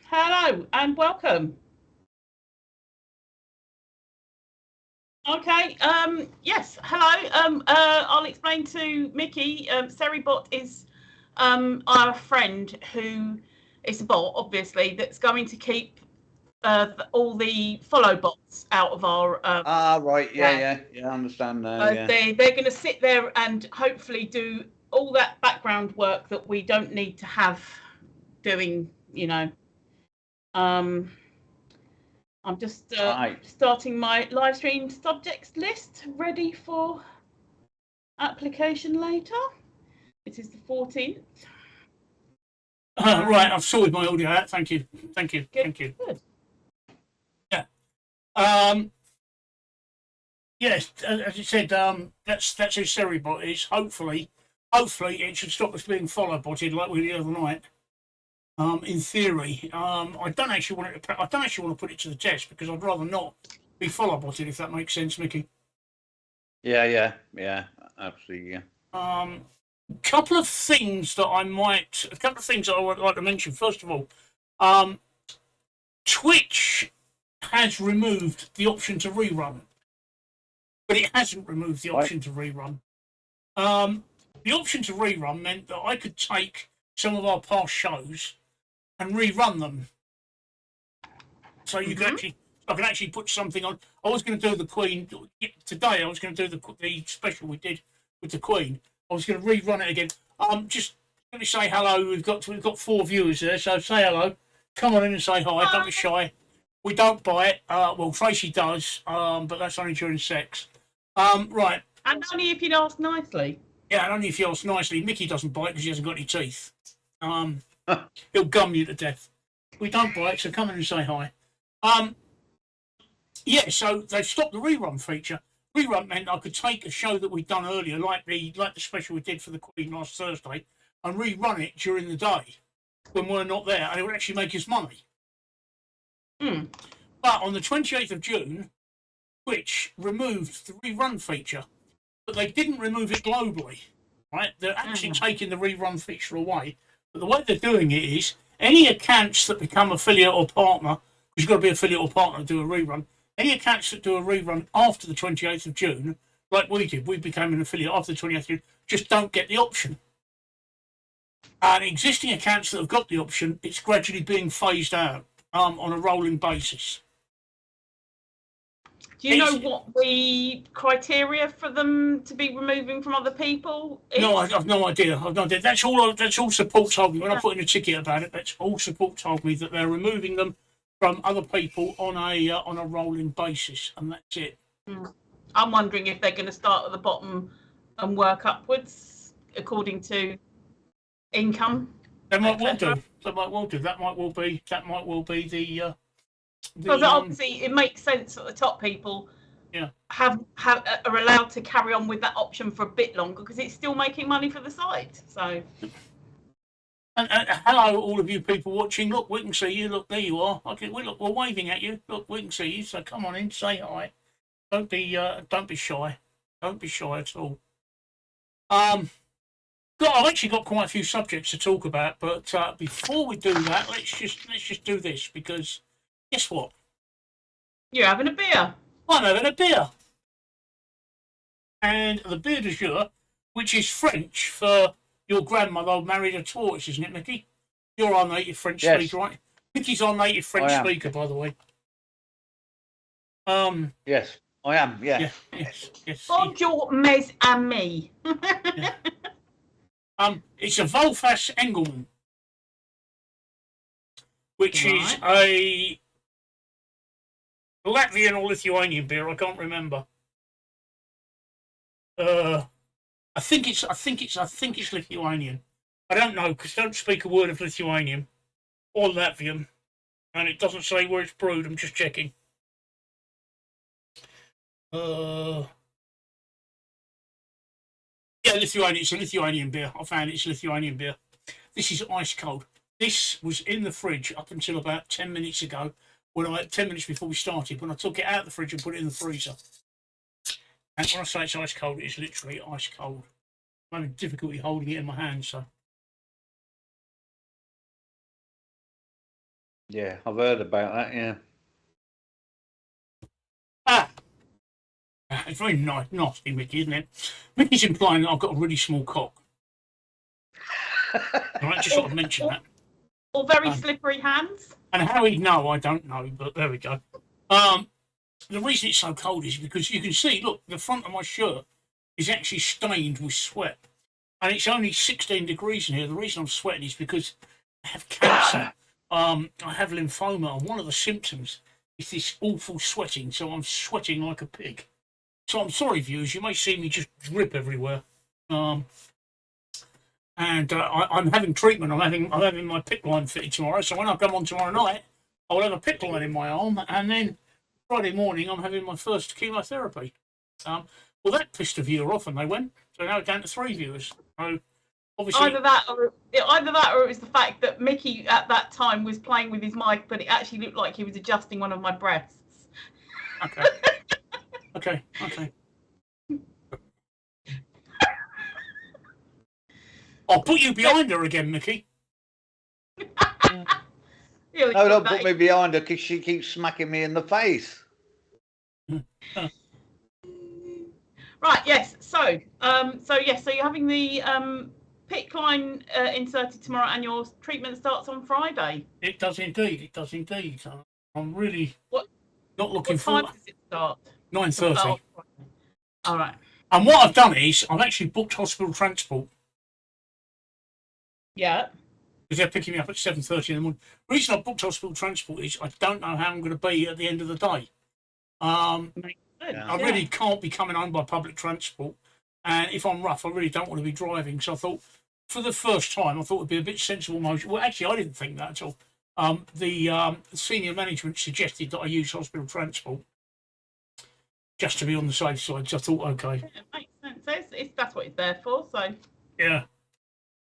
Hello and welcome. Okay, yes, hello. I'll explain to Mickey. Seribot is our friend who is a bot, obviously, that's going to keep all the follow bots out of our right, yeah, I understand now. they're going to sit there and hopefully do all that background work that we don't need to have doing, Um, I'm just starting my live stream subjects list ready for application later. It is the 14th. Right, I've sorted my audio out. Thank you. Good. Yeah. Yes, as you said, that's who Seribot is. Hopefully, it should stop us being follow botted like we did the other night. In theory, I don't actually want to put it to the test because I'd rather not be follow botted, if that makes sense, Mickey. Yeah, absolutely. Yeah. A couple of things that I would like to mention. First of all, Twitch has removed the option to rerun, but it hasn't removed the option to rerun. The option to rerun meant that I could take some of our past shows and rerun them. So you I can actually put something on. I was going to do the Queen today. I was going to do the special we did with the Queen. I was going to rerun it again. Just let me say hello. We've got 4 viewers there, so say hello. Come on in and say hi. Don't be shy. We don't bite. Well, Tracy does, but that's only during sex. Right. And only if you ask nicely. Yeah, and only if you ask nicely. Mickey doesn't bite because he hasn't got any teeth. He'll gum you to death. We don't bite, so come in and say hi. Yeah, so they stopped the rerun feature. Rerun meant I could take a show that we'd done earlier, like the special we did for the Queen last Thursday, and rerun it during the day when we're not there, and it would actually make us money. But on the 28th of June, Twitch removed the rerun feature, but they didn't remove it globally. Right? They're actually taking the rerun feature away. But the way they're doing it is any accounts that become affiliate or partner, because you've got to be affiliate or partner to do a rerun, any accounts that do a rerun after the 28th of June, like we did, we became an affiliate after the 28th of June, just don't get the option. And existing accounts that have got the option, it's gradually being phased out on a rolling basis. Do you know what the criteria for them to be removing from other people is? No, I've no idea. That's all support told me when I put in a ticket about it. That's all support told me, that they're removing them from other people on a rolling basis, and that's it. I'm wondering if they're going to start at the bottom and work upwards according to income. They might well do. That might well be the. Because obviously it makes sense that the top people are allowed to carry on with that option for a bit longer because it's still making money for the site. So. And hello, all of you people watching. Look, we can see you. Look, there you are. Okay, we're waving at you. Look, we can see you. So come on in, say hi. Don't be shy. Don't be shy at all. I've actually got quite a few subjects to talk about, but before we do that, let's just do this, because guess what? You're having a beer. I'm having a beer, and the beer du jour, which is French for your grandmother married a tortoise, isn't it, Mickey? You're our native French speaker, right? Mickey's our native French speaker, by the way. Yes, I am. Yeah. Yes. Bonjour, mes amis. It's a Volfas Engelmann, which is a Latvian or Lithuanian beer. I can't remember. I think it's Lithuanian. I don't know, because I don't speak a word of Lithuanian or Latvian, and it doesn't say where it's brewed. I'm just checking. Yeah, Lithuanian. It's a Lithuanian beer. I found it's Lithuanian beer. This is ice cold. This was in the fridge up until about 10 minutes ago, 10 minutes before we started, when I took it out of the fridge and put it in the freezer. And when I say it's ice cold, it's literally ice cold. I'm having difficulty holding it in my hand, so. Yeah, I've heard about that. Yeah. It's very nasty, Mickey, isn't it? Mickey's implying that I've got a really small cock. I just sort of mention that. Or very slippery hands. And how he'd know, I don't know, but there we go. The reason it's so cold is because you can see, look, the front of my shirt is actually stained with sweat. And it's only 16 degrees in here. The reason I'm sweating is because I have cancer. I have lymphoma, and one of the symptoms is this awful sweating. So I'm sweating like a pig. So I'm sorry, viewers, you may see me just drip everywhere. I'm having treatment. I'm having my PICC line fitted tomorrow. So when I come on tomorrow night, I'll have a PICC line in my arm, and then Friday morning I'm having my first chemotherapy. Well, that pissed a viewer off, and they went. So now it's down to 3 viewers. So obviously, either that, or it was the fact that Mickey at that time was playing with his mic, but it actually looked like he was adjusting one of my breasts. Okay. Okay. I'll put you behind her again, Mickey. No, don't put me behind her because she keeps smacking me in the face. Right. Yes. So you're having the PICC line inserted tomorrow, and your treatment starts on Friday. It does indeed. I'm really not looking forward. What time does it start? 9:30. All right. And what I've done is I've actually booked hospital transport. Yeah. Because they're picking me up at 7:30 in the morning. The reason I booked hospital transport is I don't know how I'm going to be at the end of the day. I really can't be coming home by public transport. And if I'm rough, I really don't want to be driving. So I thought, for the first time, it would be a bit sensible motion. Well, actually, I didn't think that at all. The senior management suggested that I use hospital transport just to be on the safe side. So I thought, okay. Yeah, it makes sense. That's what it's there for. So yeah.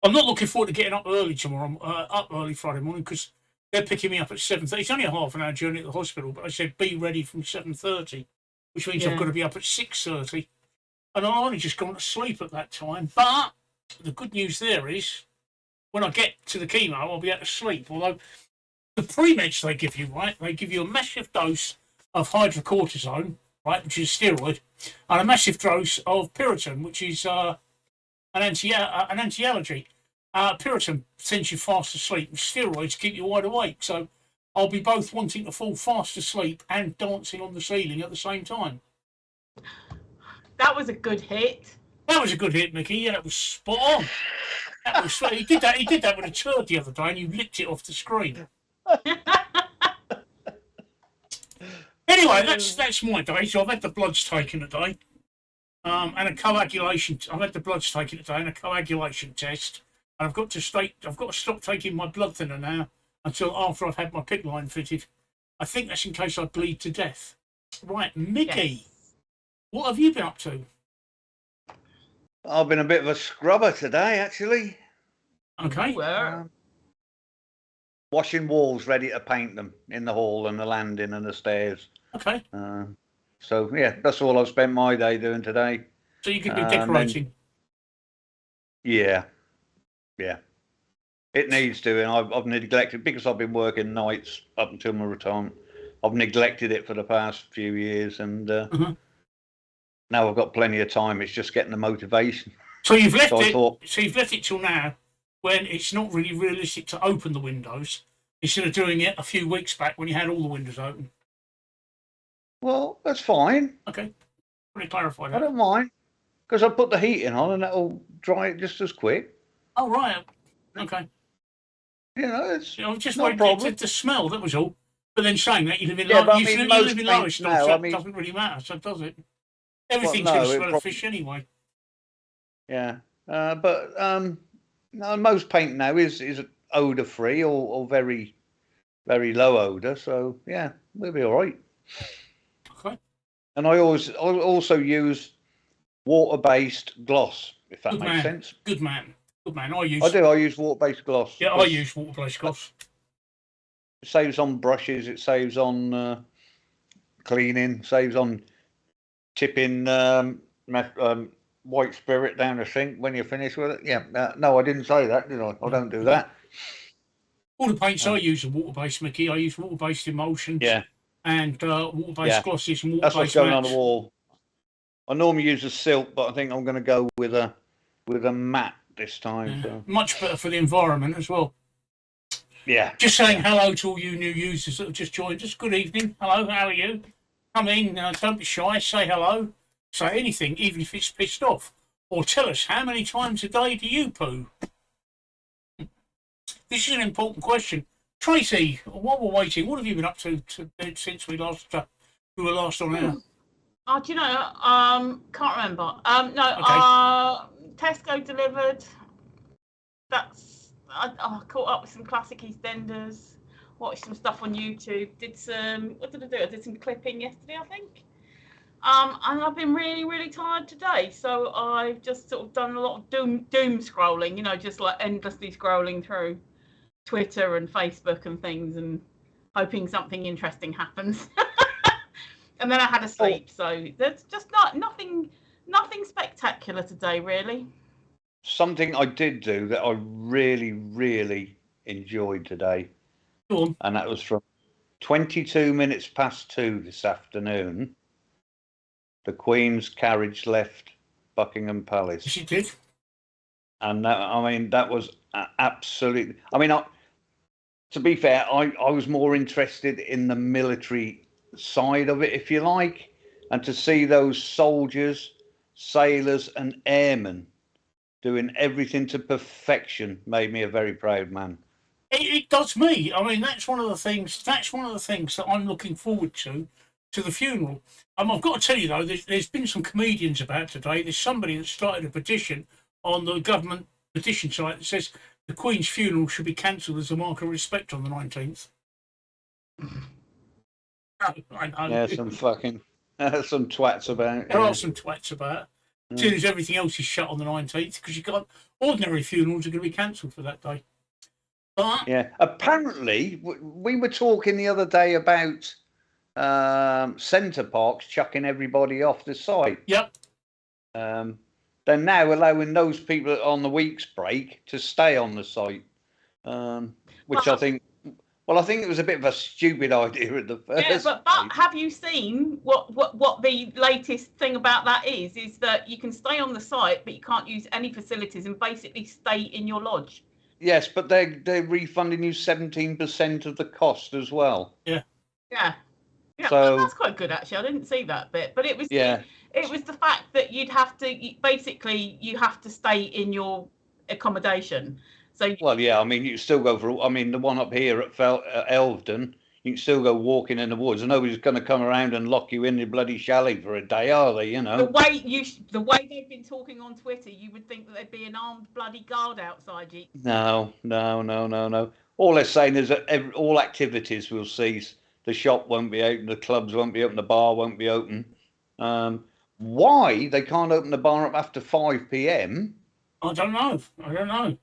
I'm not looking forward to getting up early tomorrow. Up early Friday morning because they're picking me up at 7:30. It's only a half an hour journey to the hospital, but I said be ready from 7:30, which means I've got to be up at 6:30, and I've only just gone to sleep at that time. But the good news there is, when I get to the chemo, I'll be able to sleep. Although the pre-meds they give you, right? They give you a massive dose of hydrocortisone, right, which is a steroid, and a massive dose of Piriton, which is an anti-allergy. Piriton sends you fast asleep, and steroids keep you wide awake. So I'll be both wanting to fall fast asleep and dancing on the ceiling at the same time. That was a good hit. That was a good hit, Mickey. Yeah, that was spot on. That was he did that. He did that with a turd the other day, and you licked it off the screen. Anyway, that's my day. So I've had the bloods taken today, and a coagulation. I've had the bloods taken today and a coagulation test. And I've got to stop taking my blood thinner now until after I've had my PICC line fitted. I think that's in case I bleed to death. Right, Mickey, What have you been up to? I've been a bit of a scrubber today, actually. Okay. Washing walls, ready to paint them in the hall and the landing and the stairs. Okay. So yeah, that's all I've spent my day doing today. So you could be decorating. Yeah. It needs doing. I've neglected, because I've been working nights up until my retirement. I've neglected it for the past few years, and now I've got plenty of time. It's just getting the motivation. So you've left it. So you've left it till now, when it's not really realistic to open the windows, instead of doing it a few weeks back when you had all the windows open. Well, that's fine. Okay. Let me clarify that. I don't mind, because I put the heating on and that'll dry it just as quick. Oh, right. Okay. You know, it's just no problem. The smell, that was all. But then saying that, you live in Lowestoft, so it doesn't really matter, so does it? Everything's going to smell of fish anyway. Yeah. But no, most paint now is odour free or very, very low odour. So yeah, we'll be all right. Okay. And I also use water-based gloss, if that makes sense. Good man. I use water-based gloss. Yeah, I use water-based gloss. It saves on brushes. It saves on cleaning. Saves on tipping white spirit down the sink when you're finished with it. Yeah. No, I didn't say that, did I? I don't do that. All the paints I use are water-based, Mickey. I use water-based emulsions and water-based glosses and water-based That's what's going on mattes. the wall. I normally use a silk, but I think I'm going to go with a matte this time. Yeah. So. Much better for the environment as well. Yeah. Just saying hello to all you new users that have just joined us. Good evening. Hello, how are you? Come in. Don't be shy. Say hello. Say anything, even if it's pissed off. Or tell us, how many times a day do you poo? This is an important question. Tracy, while we're waiting, what have you been up to since we were last on air? Oh, do you know? Can't remember. Tesco delivered. I caught up with some classic EastEnders. Watched some stuff on YouTube. What did I do? I did some clipping yesterday, I think. And I've been really, really tired today, so I've just sort of done a lot of doom scrolling. Just like endlessly scrolling through Twitter and Facebook and things, and hoping something interesting happens. And then I had a sleep, so there's just nothing spectacular today, really. Something I did do that I really, really enjoyed today, and that was from 22 minutes past 2 this afternoon. The Queen's carriage left Buckingham Palace. She did. And that was absolutely. To be fair, I was more interested in the military side of it, if you like, and to see those soldiers, sailors, and airmen doing everything to perfection made me a very proud man. It does me. That's one of the things. That's one of the things that I'm looking forward to the funeral. I've got to tell you though, there's been some comedians about today. There's somebody that started a petition on the government petition site that says the Queen's funeral should be cancelled as a mark of respect on the 19th. I know. Yeah, some twats about. There are some twats about. As soon as everything else is shut on the 19th, because you've got ordinary funerals are going to be cancelled for that day. But yeah, apparently we were talking the other day about Centre Parcs chucking everybody off the site. Yep. They're now allowing those people on the week's break to stay on the site, which I think it was a bit of a stupid idea at the first. Yeah, but have you seen what the latest thing about that is? Is that you can stay on the site, but you can't use any facilities and basically stay in your lodge. Yes, but they're refunding you 17% of the cost as well. Yeah. Yeah. Yeah, so, well, that's quite good actually. I didn't see that bit, but it was it was the fact that you have to stay in your accommodation. So you still go for. The one up here at Elvedon, you can still go walking in the woods, and nobody's going to come around and lock you in the bloody chalet for a day, are they? The way they've been talking on Twitter, you would think that there'd be an armed bloody guard outside you. No. All they're saying is that all activities will cease. The shop won't be open, the clubs won't be open, the bar won't be open. Why they can't open the bar up after 5 p.m? I don't know.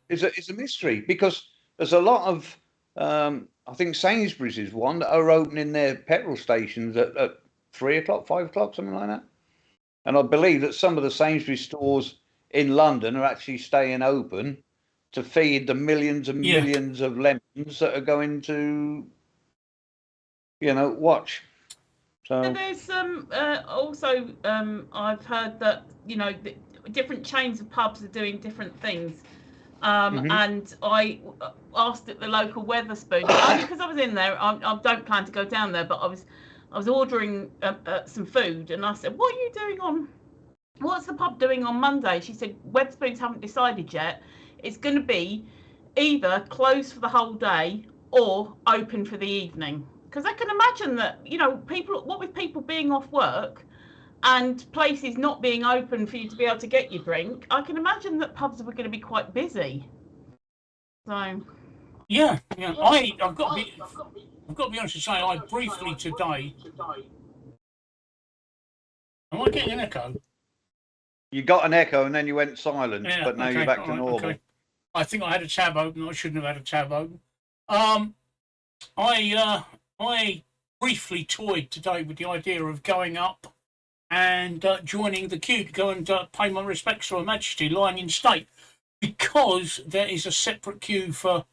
It's a mystery, because there's a lot of I think Sainsbury's is one that are opening their petrol stations at 3 o'clock, 5 o'clock, something like that. And I believe that some of the Sainsbury's stores in London are actually staying open to feed the millions and millions of lemons that are going to watch. So there's also I've heard that different chains of pubs are doing different things, and I asked at the local Weatherspoon only because I was in there. I don't plan to go down there, but I was ordering some food, and I said, "What are you doing what's the pub doing on Monday?" She said, "Weatherspoons haven't decided yet. It's going to be either closed for the whole day or open for the evening." Because I can imagine that, people being off work and places not being open for you to be able to get your drink, I can imagine that pubs were going to be quite busy. So. Yeah. I've got to be honest and say, I briefly today. Am I getting an echo? You got an echo and then you went silent, but now you're back to normal. Okay. I think I had a tab open. I shouldn't have had a tab open. I briefly toyed today with the idea of going up and joining the queue to go and pay my respects to Her Majesty lying in state, because there is a separate queue for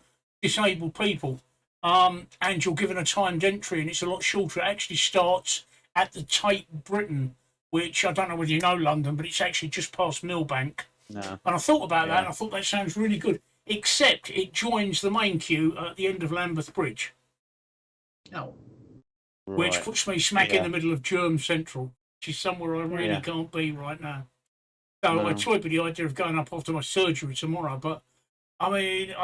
disabled people, and you're given a timed entry, and it's a lot shorter. It actually starts at the Tate Britain, which I don't know whether you know London, but it's actually just past Millbank. No. And I thought about that, and I thought that sounds really good, except it joins the main queue at the end of Lambeth Bridge. Oh. Which Right. puts me smack in the middle of Germ Central, which is somewhere I really can't be right now. So I toyed with the idea of going up after my surgery tomorrow, but I mean,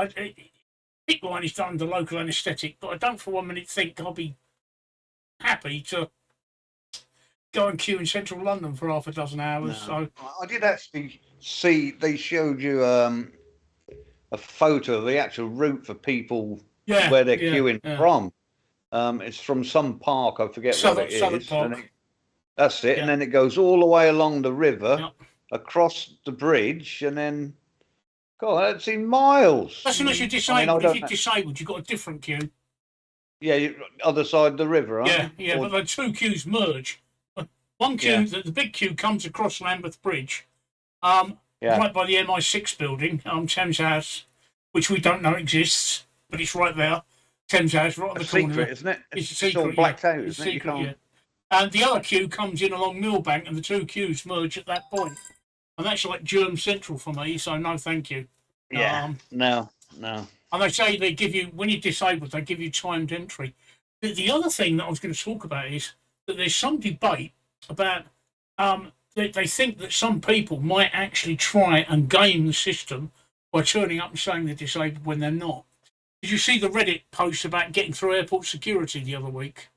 PICC line is done under local anaesthetic, but I don't for 1 minute think I'll be happy to go and queue in central London for half a dozen hours. No. So I did actually see they showed you a photo of the actual route for people where they're queuing from. It's from some park, I forget what it is. Park. That's it, and then it goes all the way along the river, across the bridge, and then, God, that's in miles. That's unless you're disabled. If you're disabled, you've got a different queue. Yeah, other side of the river, aren't you? Yeah, but the two queues merge. One queue, the big queue, comes across Lambeth Bridge, right by the MI6 building, Thames House, which we don't know exists, but it's right there. Thames House, right on the corner. Secret, isn't it? It's a secret. All blacked out, isn't it? Secret, And the other queue comes in along Millbank, and the two queues merge at that point. And that's like Germ Central for me, so no thank you. Yeah, no. And they say they give you, when you're disabled, they give you timed entry. The other thing that I was going to talk about is that there's some debate about, they think that some people might actually try and game the system by turning up and saying they're disabled when they're not. Did you see the Reddit post about getting through airport security the other week?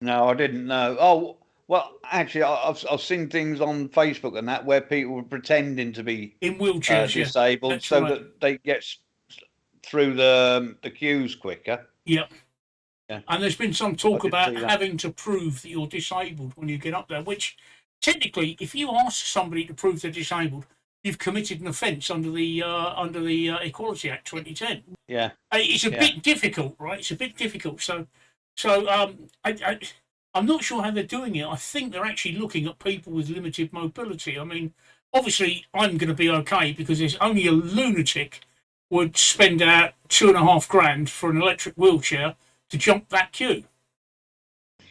No, I didn't know. Oh, well, actually, I've seen things on Facebook and that where people were pretending to be in wheelchairs, disabled, so that they get through the queues quicker. Yep. Yeah. And there's been some talk about having to prove that you're disabled when you get up there, which technically, if you ask somebody to prove they're disabled, you've committed an offence under the Equality Act 2010. Yeah. It's a bit difficult, right? It's a bit difficult. So I'm not sure how they're doing it. I think they're actually looking at people with limited mobility. I mean, obviously, I'm going to be okay because there's only a lunatic would spend out $2,500 for an electric wheelchair to jump that queue.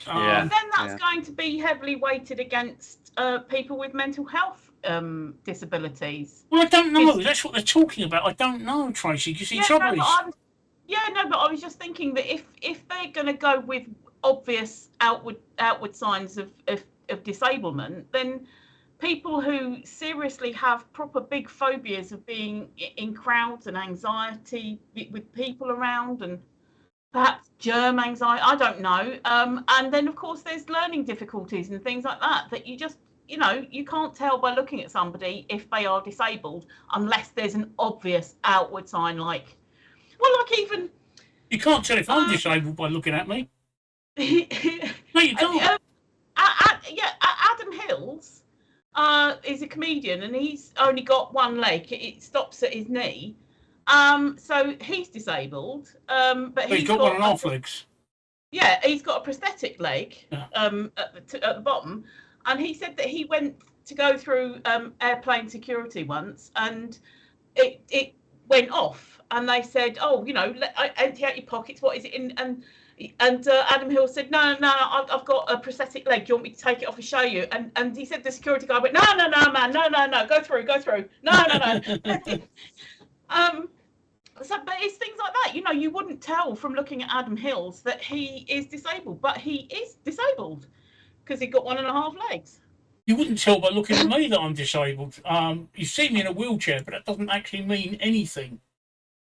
Then that's going to be heavily weighted against people with mental health disabilities. Well, I don't know. That's what they're talking about. I don't know, Tracy. You see, trouble is. But I was just thinking that if they're going to go with obvious outward signs of disablement, then people who seriously have proper big phobias of being in crowds and anxiety with people around and perhaps germ anxiety, I don't know. And then, of course, there's learning difficulties and things like that you just, you can't tell by looking at somebody if they are disabled unless there's an obvious outward sign like even... You can't tell if I'm disabled by looking at me. No, you can't. Adam Hills is a comedian and he's only got one leg. It stops at his knee. So he's disabled. But he's got 1.5 legs. Yeah, he's got a prosthetic leg at the bottom. And he said that he went to go through airplane security once and it went off. And they said, empty out your pockets. What is it in? And Adam Hill said, no, I've got a prosthetic leg. Do you want me to take it off and show you? And he said the security guard went, no, man, no, go through. No. But it's things like that. You wouldn't tell from looking at Adam Hills that he is disabled, but he is disabled because he got 1.5 legs. You wouldn't tell by looking at me that I'm disabled. You see me in a wheelchair, but that doesn't actually mean anything.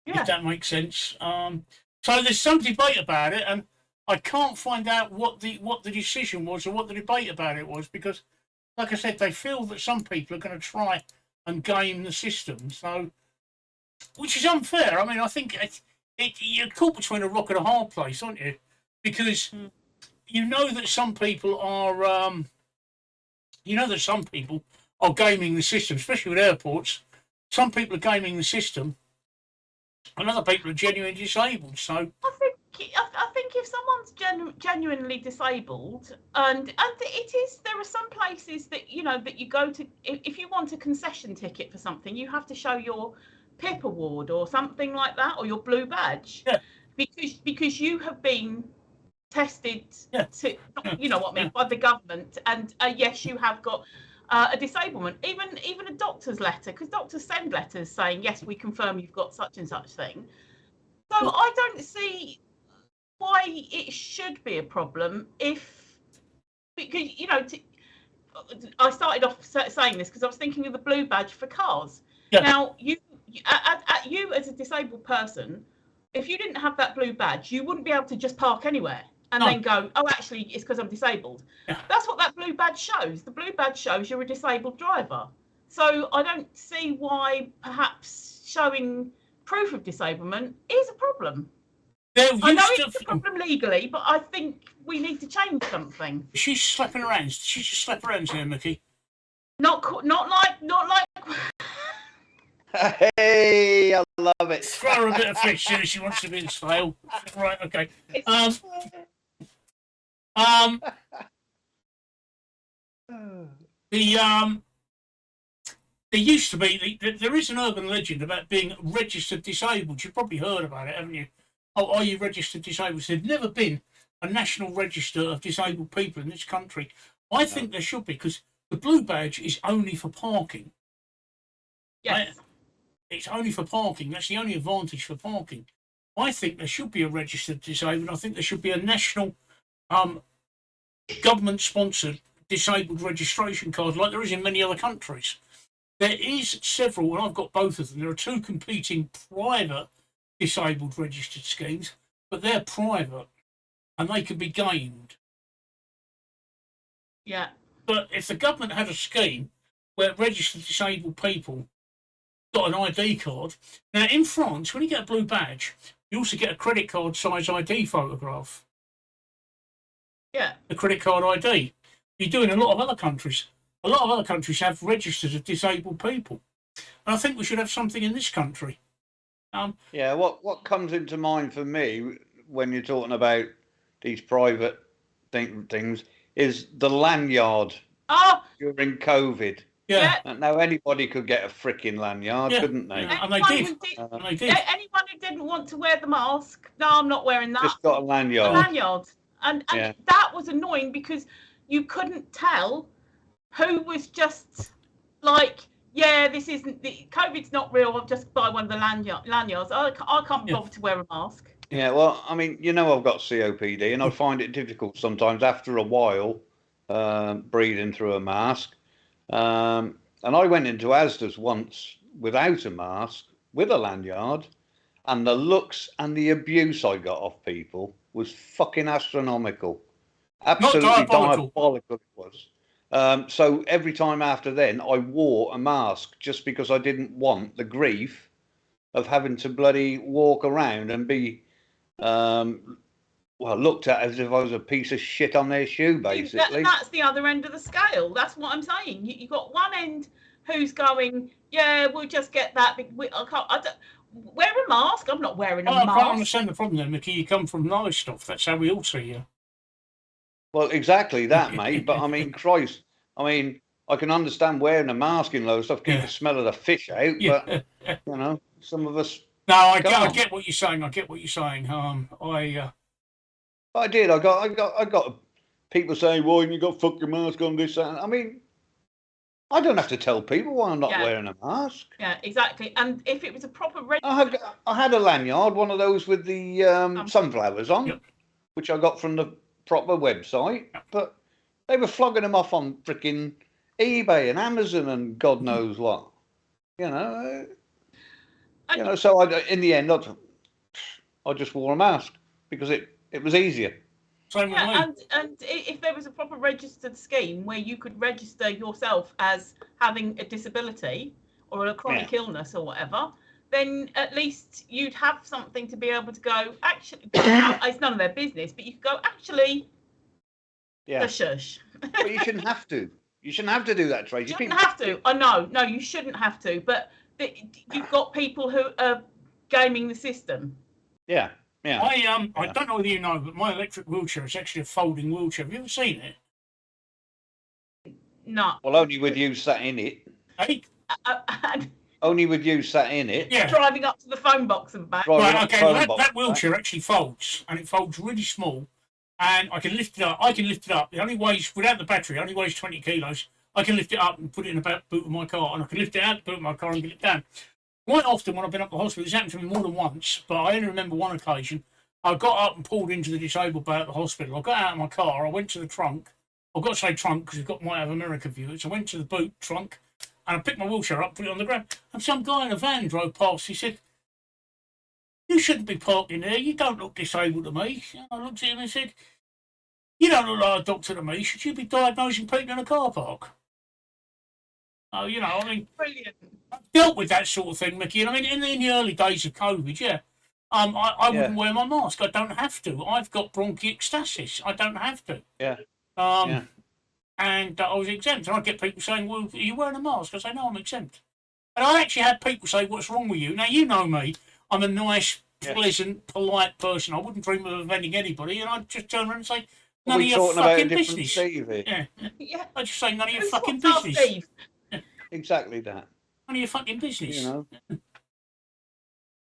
Yeah. If that makes sense. So there's some debate about it, and I can't find out what the decision was or what the debate about it was because, like I said, they feel that some people are going to try and game the system. So, which is unfair. I mean, I think you're caught between a rock and a hard place, aren't you? Because you know that some people are gaming the system, especially with airports. Some people are gaming the system. And other people are genuinely disabled. So I think if someone's genuinely disabled, and it is, there are some places that that you go to if you want a concession ticket for something, you have to show your PIP award or something like that, or your blue badge, because you have been tested to, you know what I mean, by the government, and yes, you have got a disablement, even a doctor's letter, because doctors send letters saying yes, we confirm you've got such and such thing. So I don't see why it should be a problem because I started off saying this because I was thinking of the blue badge for cars. Now you as a disabled person, if you didn't have that blue badge, you wouldn't be able to just park anywhere and then go, oh, actually, it's because I'm disabled. That's what that blue badge shows. The blue badge shows you're a disabled driver. So I don't see why perhaps showing proof of disablement is a problem. I know it's a problem legally, but I think we need to change something. She's slapping her hands. She just slap her hands here, Mickey. Not like. Hey, I love it. Throw her a bit of fish in if she wants to be in style. Right, okay. There used to be, there is an urban legend about being registered disabled. You've probably heard about it, haven't you? Oh, are you registered disabled? There's never been a national register of disabled people in this country. I think there should be, because the blue badge is only for parking. Yes. It's only for parking. That's the only advantage for parking. I think there should be a registered disabled. I think there should be a national government-sponsored disabled registration card like there is in many other countries. There is several, and I've got both of them. There are two competing private disabled registered schemes, but they're private and they can be gamed. Yeah. But if the government had a scheme where registered disabled people got an ID card, now in France, when you get a blue badge, you also get a credit card size ID photograph. Yeah. The credit card ID. You do in a lot of other countries. A lot of other countries have registers of disabled people. And I think we should have something in this country. What comes into mind for me when you're talking about these private things is the lanyard during COVID. Yeah. Now anybody could get a freaking lanyard, couldn't they? And they did. Anyone who didn't want to wear the mask, no, I'm not wearing that. Just got a lanyard. And that was annoying because you couldn't tell who was just like, this isn't COVID's not real. I'll just buy one of the lanyards. I can't bother to wear a mask. Yeah, well, I mean, I've got COPD, and I find it difficult sometimes after a while breathing through a mask. And I went into Asda's once without a mask, with a lanyard, and the looks and the abuse I got off people was fucking astronomical. Absolutely diabolical it was. So every time after then, I wore a mask just because I didn't want the grief of having to bloody walk around and be looked at as if I was a piece of shit on their shoe, basically. That's the other end of the scale. That's what I'm saying. You got one end who's going, we'll just get that. I don't wear a mask. I'm not wearing a mask. I can't understand the problem then, Mickey. You come from nice stuff. That's how we all see you. Well, exactly that, mate. But I mean, Christ, I can understand wearing a mask in low stuff, keep the smell of the fish out. But some of us. No, I get what you're saying. I get what you're saying. I did. I got people saying, "Why you got fucking mask on this?" I mean, I don't have to tell people why I'm not wearing a mask. Yeah, exactly. And if it was a proper I had a lanyard, one of those with the sunflowers on, which I got from the proper website, but they were flogging them off on freaking eBay and Amazon and God knows what. So in the end, I just wore a mask because it was easier. And if there was a proper registered scheme where you could register yourself as having a disability or a chronic illness or whatever, then at least you'd have something to be able to go, actually, it's none of their business, but you could go, actually, shush. But you shouldn't have to. You shouldn't have to do that, Tracy. You shouldn't have to. I know. No, you shouldn't have to. But you've got people who are gaming the system. Yeah. Yeah. I don't know whether you know, but my electric wheelchair is actually a folding wheelchair. Have you ever seen it? No. Well, only with you sat in it. Hey? Only with you sat in it. Yeah. Driving up to the phone box and back. Right, okay, well, that wheelchair actually folds, and it folds really small, and I can lift it up. It only weighs, without the battery, it only weighs 20 kilos. I can lift it up and put it in the boot of my car, and I can lift it out the boot of my car and get it down. Quite often when I've been up to the hospital, it's happened to me more than once, but I only remember one occasion. I got up and pulled into the disabled bay at the hospital. I got out of my car, I went to the trunk. I've got to say trunk because we've got Might Have America viewers. I went to the boot trunk, and I picked my wheelchair up, put it on the ground, and some guy in a van drove past. He said, "You shouldn't be parking there. You don't look disabled to me." And I looked at him and said, "You don't look like a doctor to me. Should you be diagnosing people in a car park?" Oh, you know, I mean, Brilliant. I've dealt with that sort of thing, Mickey. And I mean, in the early days of COVID, yeah, I wouldn't wear my mask. I don't have to. I've got bronchiectasis. I don't have to. Yeah. And I was exempt. And I get people saying, "Well, are you wearing a mask?" I say, "No, I'm exempt." And I actually had people say, "What's wrong with you?" Now, you know me. I'm a nice, pleasant, polite person. I wouldn't dream of offending anybody. And I'd just turn around and say, "None of your fucking business." Yeah. I just say, "None of your fucking business." Steve? Exactly that. None of your fucking business. You know.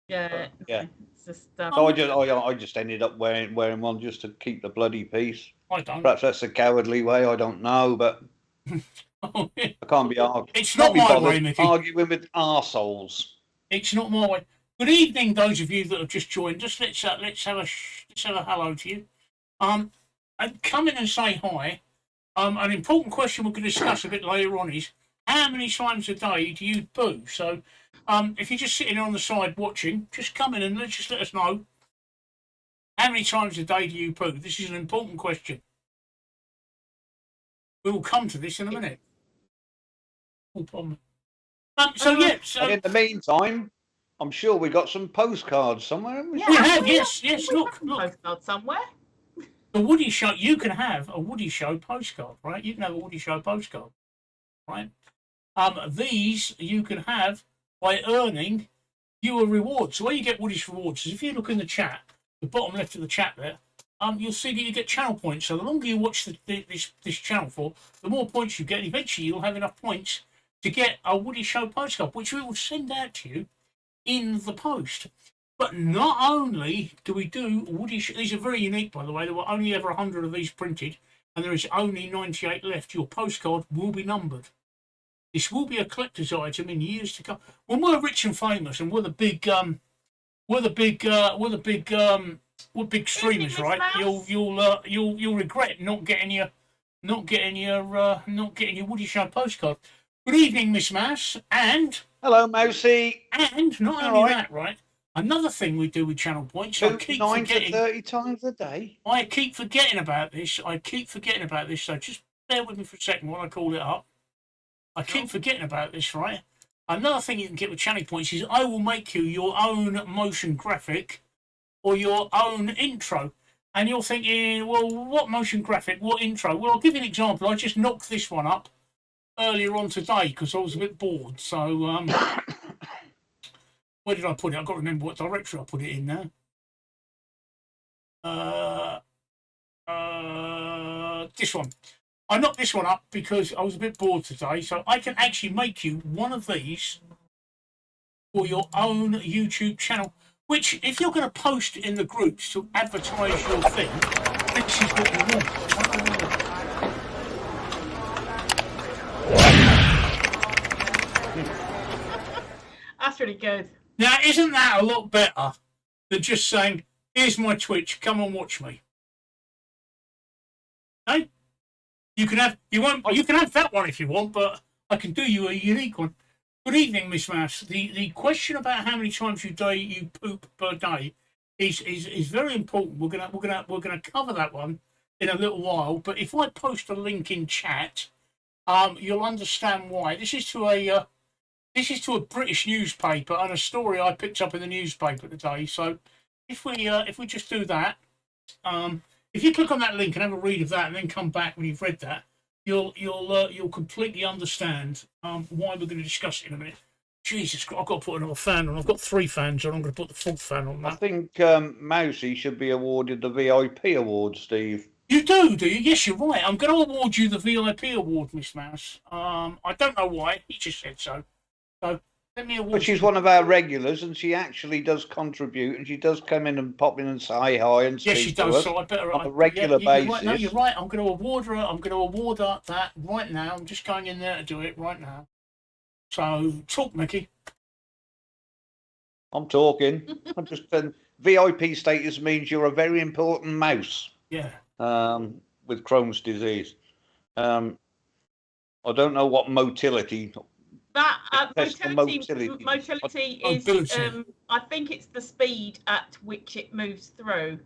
Yeah. Yeah. It's just, So I just ended up wearing one just to keep the bloody peace. I don't. Perhaps that's a cowardly way. I don't know, but I can't be arguing. It's not my way, Mickey. Arguing with arseholes. It's not my way. Good evening, those of you that have just joined us. Let's have a hello to you. And come in and say hi. An important question we're going to discuss a bit later on is how many times a day do you poo? So, if you're just sitting on the side watching, just come in and let us know how many times a day do you poo. This is an important question. We will come to this in a minute. No problem. So in the meantime, I'm sure we got some postcards somewhere. We have, yes. Look. Postcard somewhere. The Woody Show. You can have a Woody Show postcard, right? You can have a Woody Show postcard, right? These you can have by earning viewer rewards. So where you get Woody's rewards is if you look in the chat, the bottom left of the chat there, you'll see that you get channel points. So the longer you watch this channel for, the more points you get. And eventually, you'll have enough points to get a Woody Show postcard, which we will send out to you in the post. But not only do we do Woody Show, these are very unique, by the way. There were only ever 100 of these printed, and there is only 98 left. Your postcard will be numbered. This will be a collector's item in years to come. When we're rich and famous, and we're big streamers, right? You'll regret not getting your Woody Show postcard. Good evening, Miss Mouse, and hello, Mousy. And not only that, right? Another thing we do with channel points. I keep 9 forgetting. to 30 times a day. I keep forgetting about this. So just bear with me for a second while I call it up. I keep forgetting about this, right? Another thing you can get with channel points is I will make you your own motion graphic or your own intro. And you're thinking, well, what motion graphic, what intro? Well, I'll give you an example. I just knocked this one up earlier on today because I was a bit bored. So, where did I put it? I've got to remember what directory I put it in now. This one. I knocked this one up because I was a bit bored today, so I can actually make you one of these for your own YouTube channel, which, if you're going to post in the groups to advertise your thing, this is what you want. That's really good. Now, isn't that a lot better than just saying, "Here's my Twitch, come and watch me"? Hey? You can have that one if you want, but I can do you a unique one. Good evening, Miss Mouse. The question about how many times you poop per day is very important. We're gonna cover that one in a little while. But if I post a link in chat, you'll understand why. This is to a British newspaper and a story I picked up in the newspaper today. So if we just do that. If you click on that link and have a read of that, and then come back when you've read that, you'll completely understand why we're going to discuss it in a minute. Jesus Christ, I've got to put another fan on. I've got 3 fans on. I'm going to put the 4th fan on that. I think Mousy should be awarded the VIP award, Steve. You do you? Yes, you're right. I'm going to award you the VIP award, Miss Mouse. I don't know why. He just said so. So Let me award But she's you. one of our regulars, and she actually does contribute, and she does come in and pop in and say hi and speak Yes, she to does. us So I better on a regular you're basis. right. No, you're right. I'm going to award her. I'm going to award her that right now. I'm just going in there to do it right now. So talk, Mickey. I'm talking. I'm just VIP status means you're a very important mouse. Yeah. With Crohn's disease. I don't know what motility. That motility is, Mobility. I think it's the speed at which it moves through.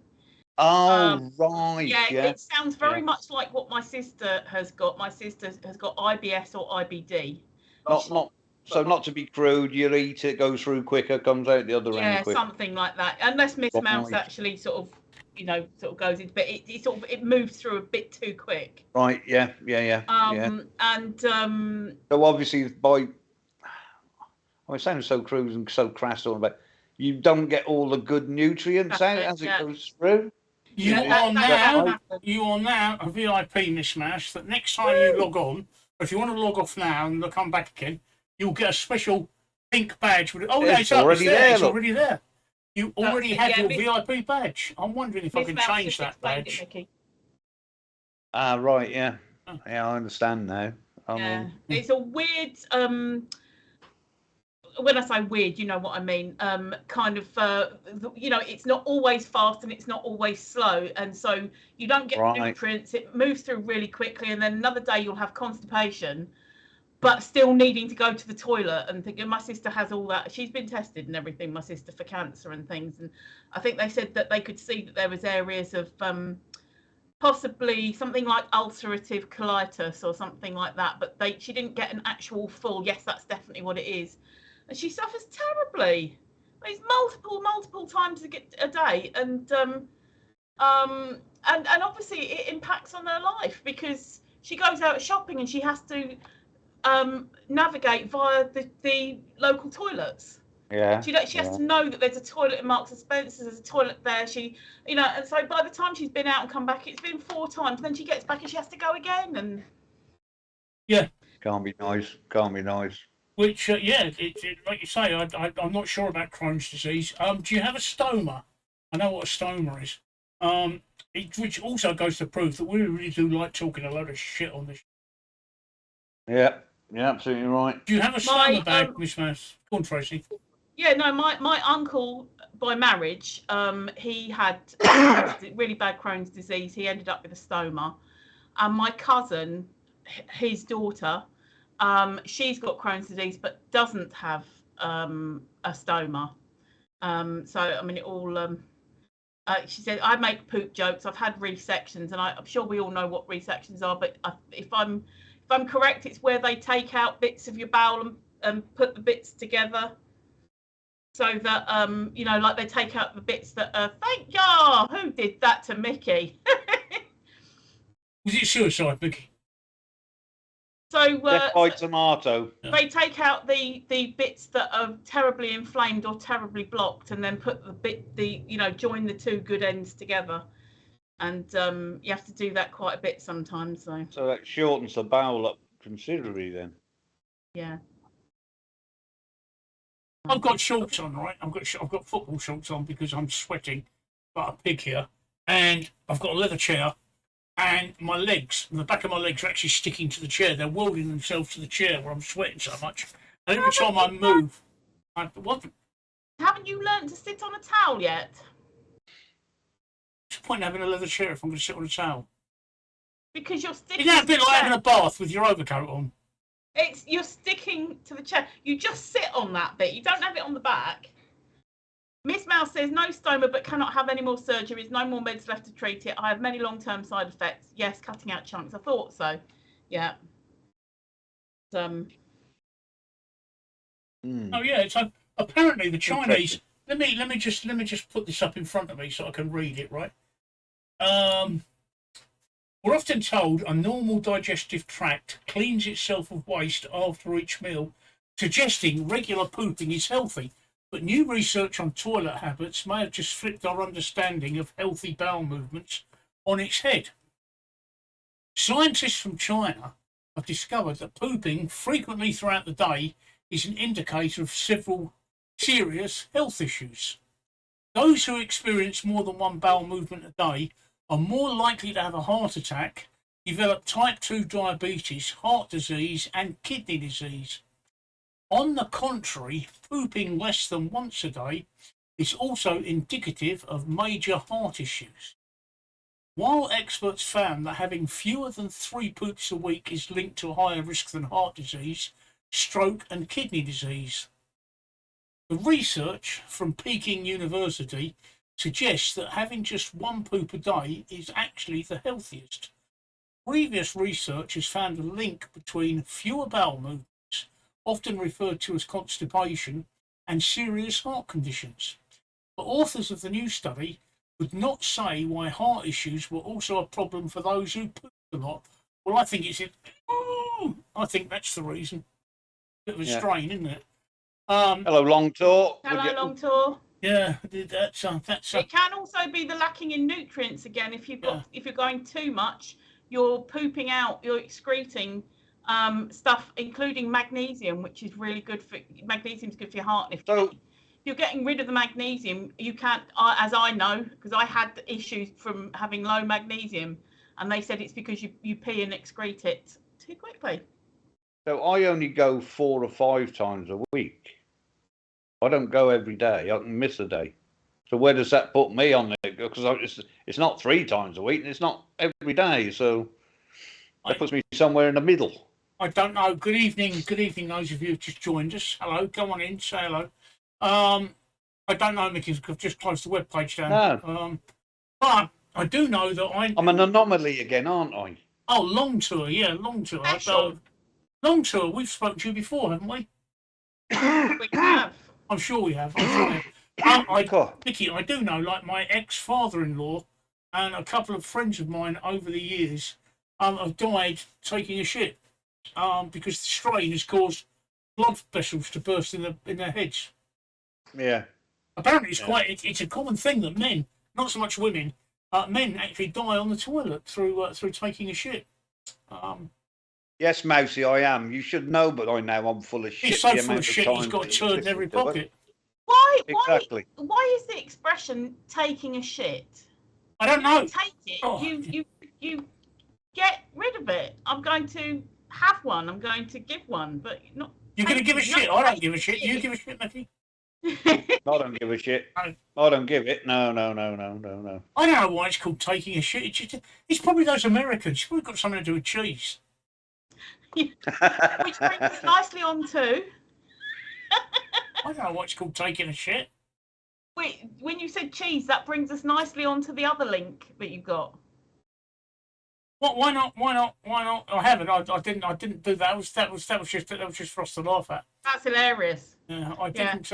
Oh, right. Yeah, Yeah. it sounds very much like what my sister has got. My sister has got IBS or IBD. Not to be crude, you eat it, goes through quicker, comes out the other end quicker. Yeah, something like that. Unless Miss Mouse actually sort of goes into, but it moves through a bit too quick. Right. Yeah. And so obviously it sounds so crude and so crass, but you don't get all the good nutrients out as it goes through. You are now a VIP, Miss Mouse, that next time you log on, or if you want to log off now and come back again, you'll get a special pink badge with it. Oh, no, it's already there. It's already there. You already have your VIP badge. I'm wondering if I can change that badge. Right, yeah. Yeah, I understand now. I mean, it's a weird, when I say weird, you know what I mean, kind of, it's not always fast and it's not always slow. And so you don't get nutrients, it moves through really quickly. And then another day you'll have constipation, but still needing to go to the toilet and thinking, my sister has all that. She's been tested and everything, my sister, for cancer and things. And I think they said that they could see that there was areas of possibly something like ulcerative colitis or something like that. But she didn't get an actual full, yes, that's definitely what it is. And she suffers terribly. It's multiple times a day. And obviously it impacts on her life because she goes out shopping and she has to navigate via the local toilets. Yeah. She has to know that there's a toilet in Marks and Spencer's, there's a toilet there. And so by the time she's been out and come back, it's been 4 times. Then she gets back and she has to go again. And can't be nice. Which like you say, I'm not sure about Crohn's disease. Do you have a stoma? I know what a stoma is. Which also goes to prove that we really do like talking a load of shit on this. Yeah, absolutely right. Do you have a stoma bag, Miss Mouse? Go on, Tracy. Yeah, no, my uncle by marriage, he had really bad Crohn's disease. He ended up with a stoma. And my cousin, his daughter, she's got Crohn's disease but doesn't have a stoma. So I mean, it all. She said, I make poop jokes. I've had resections, and I'm sure we all know what resections are. But if I'm correct, it's where they take out bits of your bowel and put the bits together, so that like they take out the bits that. Thank you. Who did that to Mickey? Was it suicide, Mickey? So by tomato. They take out the bits that are terribly inflamed or terribly blocked, and then put join the two good ends together. And you have to do that quite a bit sometimes. So that shortens the bowel up considerably then. Yeah. I've got shorts on, right? I've got football shorts on because I'm sweating like a pig here, and I've got a leather chair. And my legs, the back of my legs are actually sticking to the chair. They're welding themselves to the chair where I'm sweating so much. And every time I move, what? Haven't you learned to sit on a towel yet? What's the point in having a leather chair if I'm going to sit on a towel? Because you're sticking. Isn't that a bit like having a bath with your overcoat on? You're sticking to the chair. You just sit on that bit. You don't have it on the back. Miss Mouse says, no stoma, but cannot have any more surgeries. No more meds left to treat it. I have many long-term side effects. Yes, cutting out chunks. I thought so. Yeah. Oh yeah. So apparently the Chinese. Let me just put this up in front of me so I can read it. Right. We're often told a normal digestive tract cleans itself of waste after each meal, suggesting regular pooping is healthy. But new research on toilet habits may have just flipped our understanding of healthy bowel movements on its head. Scientists from China have discovered that pooping frequently throughout the day is an indicator of several serious health issues. Those who experience more than one bowel movement a day are more likely to have a heart attack, develop type 2 diabetes, heart disease, and kidney disease. On the contrary, pooping less than once a day is also indicative of major heart issues. While experts found that having fewer than 3 poops a week is linked to a higher risk than heart disease, stroke, and kidney disease. The research from Peking University suggests that having just 1 poop a day is actually the healthiest. Previous research has found a link between fewer bowel movements, often referred to as constipation, and serious heart conditions. The authors of the new study would not say why heart issues were also a problem for those who poop a lot. Well, I think I think that's the reason. Bit of a strain, isn't it? Hello, Long Tour. Hello, Long Tour. Yeah, that's It can also be the lacking in nutrients again. If you're going too much, you're pooping out, you're excreting stuff, including magnesium, which is really good for magnesium's good for your heart. And if you're getting rid of the magnesium, you can't, as I know, because I had issues from having low magnesium, and they said it's because you pee and excrete it too quickly. So I only go 4 or 5 times a week. I don't go every day. I can miss a day. So where does that put me on it? Because it's not 3 times a week, and it's not every day. So that puts me somewhere in the middle. I don't know. Good evening, those of you who've just joined us. Hello, come on in, say hello. I don't know, Mickey, because I've just closed the webpage down. No. But I do know that I'm an anomaly again, aren't I? Oh, Long Tour, yeah, Long Tour. Long Tour, we've spoken to you before, haven't we? We have. I'm sure we have. Mickey, I do know, like my ex-father-in-law and a couple of friends of mine over the years have died taking a shit because the strain has caused blood vessels to burst in their heads. Yeah. Apparently, it's a common thing that men, not so much women, men actually die on the toilet through taking a shit. Yes, Mousy, I am. You should know, but I know I'm full of shit. He's so full of shit, he's got a turd in every pocket. Why is the expression taking a shit? I don't know. You take it. You get rid of it. I'm going to have one. I'm going to give one, but not. You're going to give a shit? I don't give a shit. You give a shit, Mickey? I don't give a shit. I don't give it. No. I don't know why it's called taking a shit. It's probably those Americans. It's probably got something to do with cheese. Which brings us nicely on to. I don't know why it's called taking a shit. Wait, when you said cheese, that brings us nicely on to the other link that you got. What? Why not? I haven't. I didn't do that. That was just for us to laugh at. That's hilarious. Yeah, I didn't.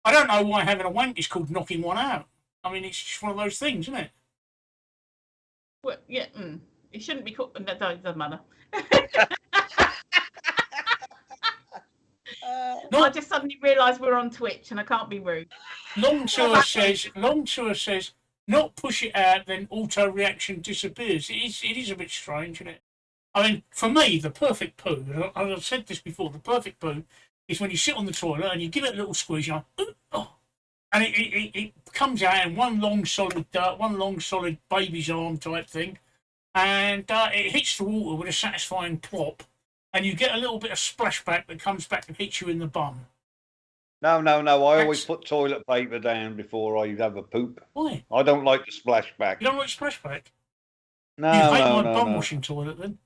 I don't know why having a wank is called knocking one out. I mean, it's just one of those things, isn't it? Well, yeah. It shouldn't be called. No, it doesn't matter. I just suddenly realised we're on Twitch and I can't be rude. Long Tour says, not push it out, then auto reaction disappears. It is a bit strange, isn't it? I mean, for me, the perfect poo, and I've said this before, the perfect poo is when you sit on the toilet and you give it a little squeeze, and it comes out in one long solid baby's arm type thing, and it hits the water with a satisfying plop, and you get a little bit of splashback that comes back and hits you in the bum. No. I always put toilet paper down before I have a poop. Why? I don't like the splashback. You don't like splashback? No, you hate my bum washing toilet then?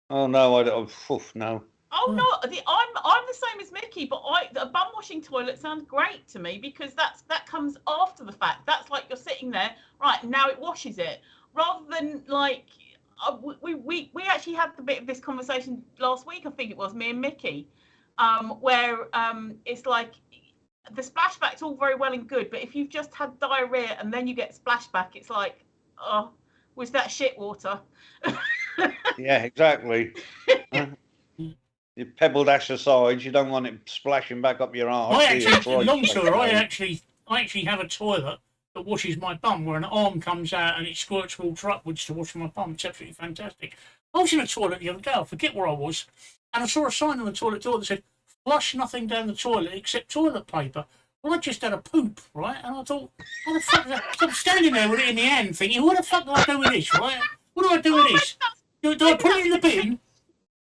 Oh no, I don't. No. Oh no, I'm the same as Mickey, but a bum washing toilet sounds great to me because that comes after the fact. That's like you're sitting there, right? Now it washes it, rather than like we actually had a bit of this conversation last week. I think it was me and Mickey, where it's like the splashback's all very well and good, but if you've just had diarrhea and then you get splashback, it's like, oh, was that shit water? Yeah, exactly. You pebbled exercise, you don't want it splashing back up your arse. I actually have a toilet that washes my bum, where an arm comes out and it squirts water upwards to wash my bum. It's absolutely fantastic. I was in a toilet the other day, I forget where I was, and I saw a sign on the toilet door that said flush nothing down the toilet except toilet paper. Well, I just had a poop, right? And I thought, how the fuck? So I'm standing there with it in the hand, thinking, what the fuck do I do with this, right? What do I do with this? Do I put it in the bin?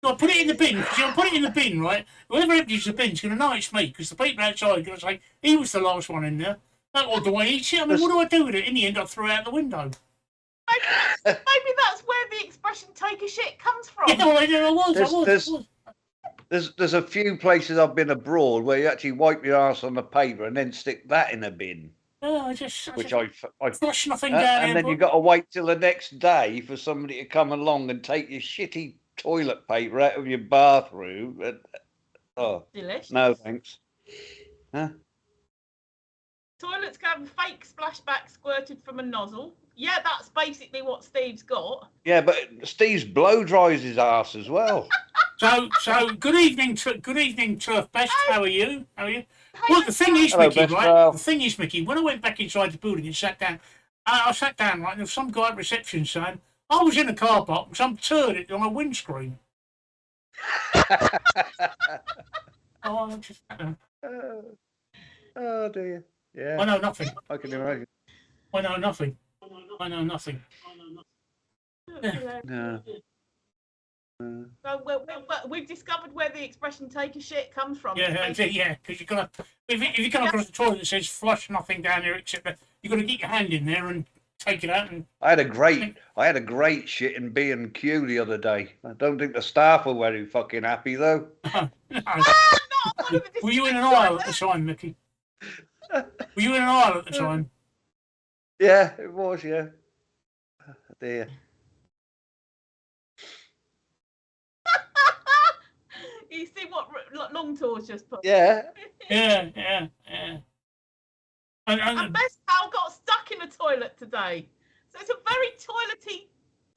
Do I put it in the bin? Because if I put it in the bin, right, whoever empties the bin's going to know it's me, because the people outside are going to say, he was the last one in there. Or do I eat it? I mean, what do I do with it? In the end, I threw it out the window. Maybe that's where the expression "take a shit" comes from. Yeah, well, I was. There's a few places I've been abroad where you actually wipe your ass on the paper and then stick that in a bin. Yeah, I flush nothing down. And then you've got to wait till the next day for somebody to come along and take your shitty toilet paper out of your bathroom. And, delicious. No thanks. Huh? Toilets can have a fake splashback squirted from a nozzle. Yeah, that's basically what Steve's got. Yeah, but Steve's blow dries his ass as well. So good evening, Turf Best. How are you? Well, the thing is, Mickey, right? The thing is, Mickey, when I went back inside the building and sat down, I sat down, right, and there was some guy at reception saying, I was in a car park, some turd it on a windscreen. I just sat there. Oh, dear. Yeah. I know nothing. I can imagine. I know nothing. Yeah. No. So we've discovered where the expression "take a shit" comes from. Yeah, because you've got to. If you come across a toilet that says "flush nothing down here except," you've got to get your hand in there and take it out. And I had a great shit in B&Q the other day. I don't think the staff were very fucking happy though. No. Were you in an aisle at the time, Mickey? Were you in an aisle at the time? Yeah, it was. Yeah. Oh, dear. You see what Long Tour's just put? Yeah. Yeah. And Best Pal got stuck in the toilet today. So it's a very toilety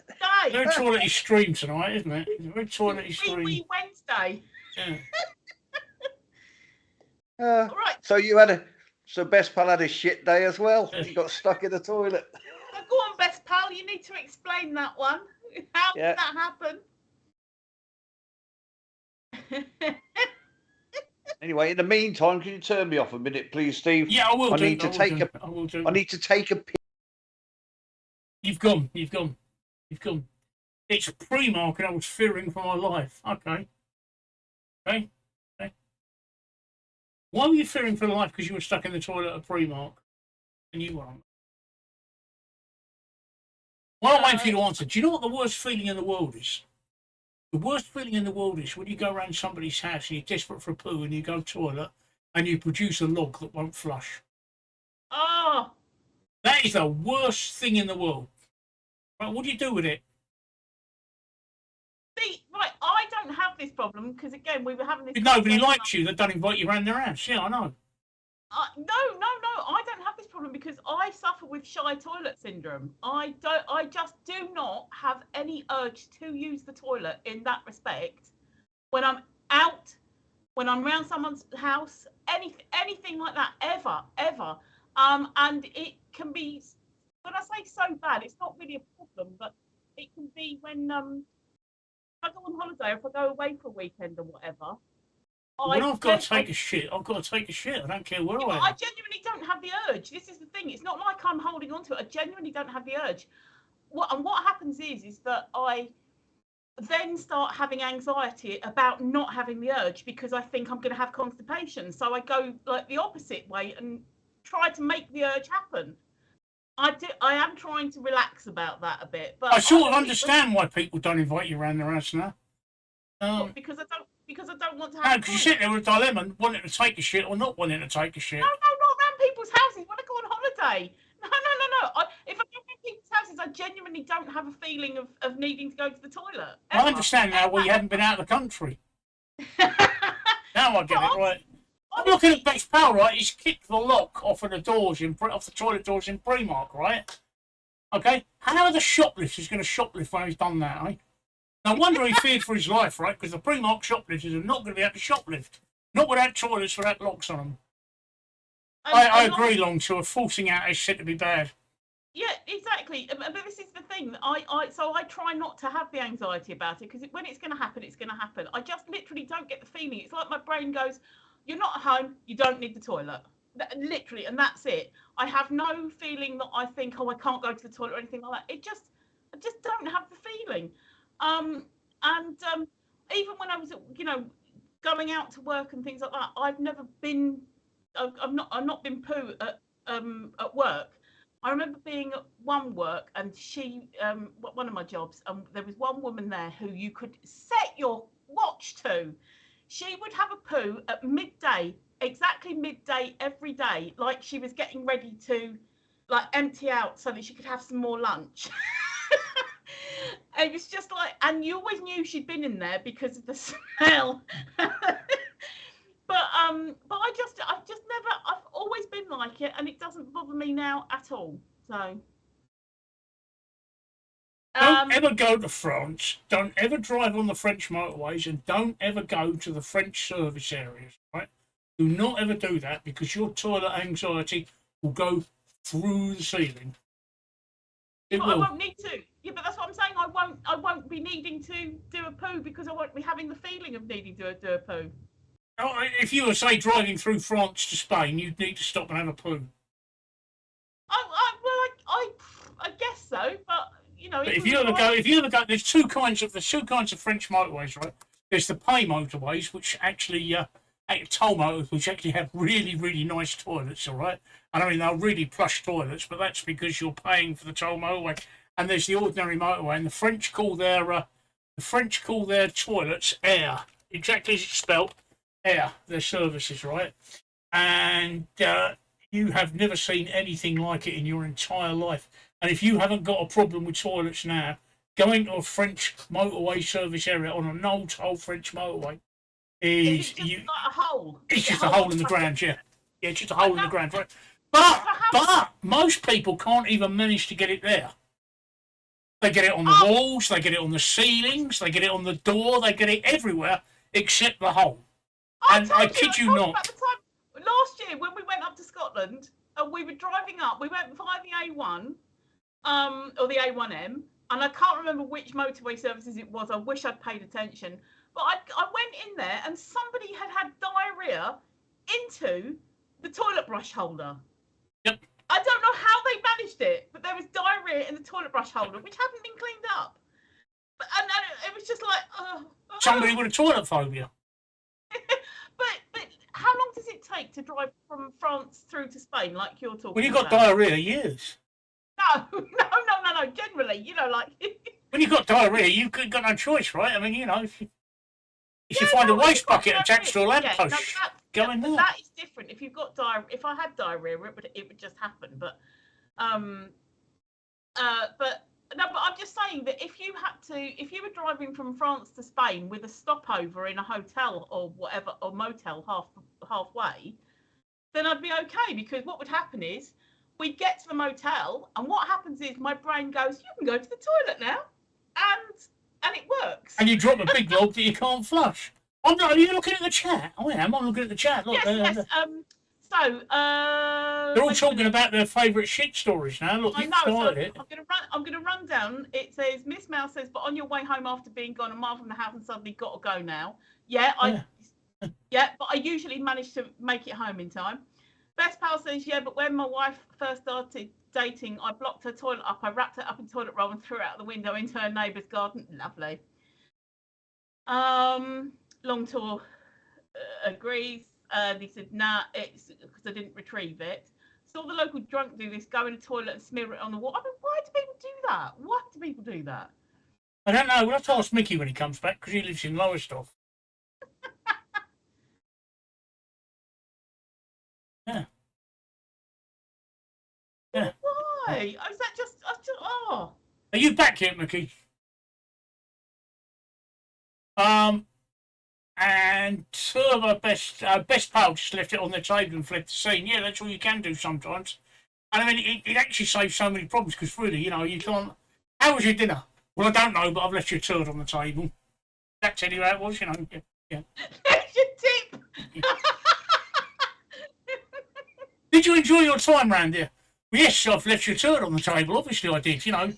day. Very toilety stream tonight, isn't it? It's a very toilety stream. Wee Wednesday. Yeah. Right. So Best Pal had a shit day as well. He got stuck in the toilet. So go on, Best Pal. You need to explain that one. How did that happen? Anyway, in the meantime, can you turn me off a minute, please, Steve? Yeah, I will. I need to take a piss. You've gone. It's a pre-mark and I was fearing for my life. Okay. Why were you fearing for life? Because you were stuck in the toilet at pre-mark? And you weren't. While I'm waiting for you to answer, do you know what the worst feeling in the world is? The worst feeling in the world is when you go around somebody's house and you're desperate for a poo and you go to the toilet and you produce a log that won't flush. Oh! That is the worst thing in the world. Right, what do you do with it? See, right, I don't have this problem because, again, we were having this... Nobody likes you that don't invite you around their house. Yeah, I know. No, I don't have this problem because I suffer with shy toilet syndrome. I just do not have any urge to use the toilet in that respect. When I'm out, when I'm around someone's house, anything like that, ever. And it can be, when I say so bad, it's not really a problem, but it can be when if I go on holiday, if I go away for a weekend or whatever. When I've got to take a shit, I've got to take a shit. I don't care where I am. I genuinely don't have the urge. This is the thing. It's not like I'm holding on to it. I genuinely don't have the urge. What happens is that I then start having anxiety about not having the urge because I think I'm going to have constipation. So I go like the opposite way and try to make the urge happen. I am trying to relax about that a bit. But I sort of understand why people don't invite you around their house now. Because I don't want to have. No, because you sit there with a dilemma, wanting to take a shit or not wanting to take a shit. No, not around people's houses. When I go on holiday. No. If I go around people's houses, I genuinely don't have a feeling of needing to go to the toilet. I understand now why you haven't been out of the country. Now I get it, right. I'm looking at Best Pal, right? He's kicked the lock off of the doors off the toilet doors in Primark, right? Okay. How are the shoplifters going to shoplift when he's done that, eh? No wonder he feared for his life, right? Because the Primark shoplifters are not going to be able to shoplift. Not without toilets without locks on them. I agree, Longshore. Forcing out is said to be bad. Yeah, exactly. But this is the thing. So I try not to have the anxiety about it, because when it's going to happen, it's going to happen. I just literally don't get the feeling. It's like my brain goes, "You're not at home. You don't need the toilet." Literally, and that's it. I have no feeling that I think, "Oh, I can't go to the toilet" or anything like that. I just don't have the feeling. And even when I was, going out to work and things like that, I've never been. I've not been poo at work. I remember being at one work, and one of my jobs, there was one woman there who you could set your watch to. She would have a poo at midday, exactly midday every day, like she was getting ready to like empty out so that she could have some more lunch. It was just like, and you always knew she'd been in there because of the smell. But I've just never. I've always been like it, and it doesn't bother me now at all. So. Don't ever go to France. Don't ever drive on the French motorways, and don't ever go to the French service areas. Right? Do not ever do that, because your toilet anxiety will go through the ceiling. I won't need to. Yeah, but that's what I'm saying. I won't be needing to do a poo, because I won't be having the feeling of needing to do a poo. If you were, say, driving through France to Spain, you'd need to stop and have a poo. I guess so, but But if you ever go, there's two kinds of French motorways, right? There's the pay motorways, which actually toll motorways, which actually have really, really nice toilets, all right. And I mean, they're really plush toilets, but that's because you're paying for the toll motorway. And there's the ordinary motorway, and the French call their toilets air, exactly as it's spelt, air. Their services, right? And you have never seen anything like it in your entire life. And if you haven't got a problem with toilets now, going to a French motorway service area on a no-toll French motorway is just like a hole. It's just a hole in the ground, yeah. Yeah, it's just a hole in the ground, right? But most people can't even manage to get it there. They get it on the walls, they get it on the ceilings, they get it on the door, they get it everywhere except the hole. And I kid you not. About the time, last year when we went up to Scotland, and we were driving up, we went via the A1. Or the A1M, and I can't remember which motorway services it was. I wish I'd paid attention. But I went in there, and somebody had diarrhea into the toilet brush holder. Yep. I don't know how they managed it, but there was diarrhea in the toilet brush holder, which hadn't been cleaned up. And it was just like, somebody with a toilet phobia. But how long does it take to drive from France through to Spain, like you're talking about? When you've got diarrhea, years. No. Generally, like when you've got diarrhea, you've got no choice, right? I mean, if you find a waste bucket attached to a lamppost, go in there. That is different. If you've got diarrhea, if I had diarrhea, it would just happen. But I'm just saying that if you were driving from France to Spain with a stopover in a hotel or whatever, or motel halfway, then I'd be okay, because what would happen is, we'd get to the motel, and what happens is my brain goes, "You can go to the toilet now," and it works. And you drop a big log that you can't flush. Are you looking at the chat? I am. I'm looking at the chat. Look, yes. They're all talking about their favourite shit stories now. Look, I know. So I'm gonna run down. It says Miss Mouse says, "But on your way home after being gone a mile from the house and suddenly got to go now." Yeah, but I usually manage to make it home in time. Best pal says, "Yeah, but when my wife first started dating, I blocked her toilet up. I wrapped it up in toilet roll and threw it out the window into her neighbour's garden." Lovely. Long Tour agrees. He said, "Nah, it's because I didn't retrieve it. Saw the local drunk do this, go in the toilet and smear it on the wall." I mean, why do people do that? Why do people do that? I don't know. We'll have to ask Mickey when he comes back, because he lives in Lowestoft. Yeah. Yeah. Why? Is that just? Oh. Are you back yet, Mickey? And two of our best pals just left it on the table and fled the scene. Yeah, that's all you can do sometimes. And I mean, it actually saves so many problems, because really, you can't. How was your dinner? Well, I don't know, but I've left your turd on the table. That's anyway it was, Yeah. There's your tip. Did you enjoy your time round here? Well, yes, I've left your turd on the table. Obviously, I did. You know,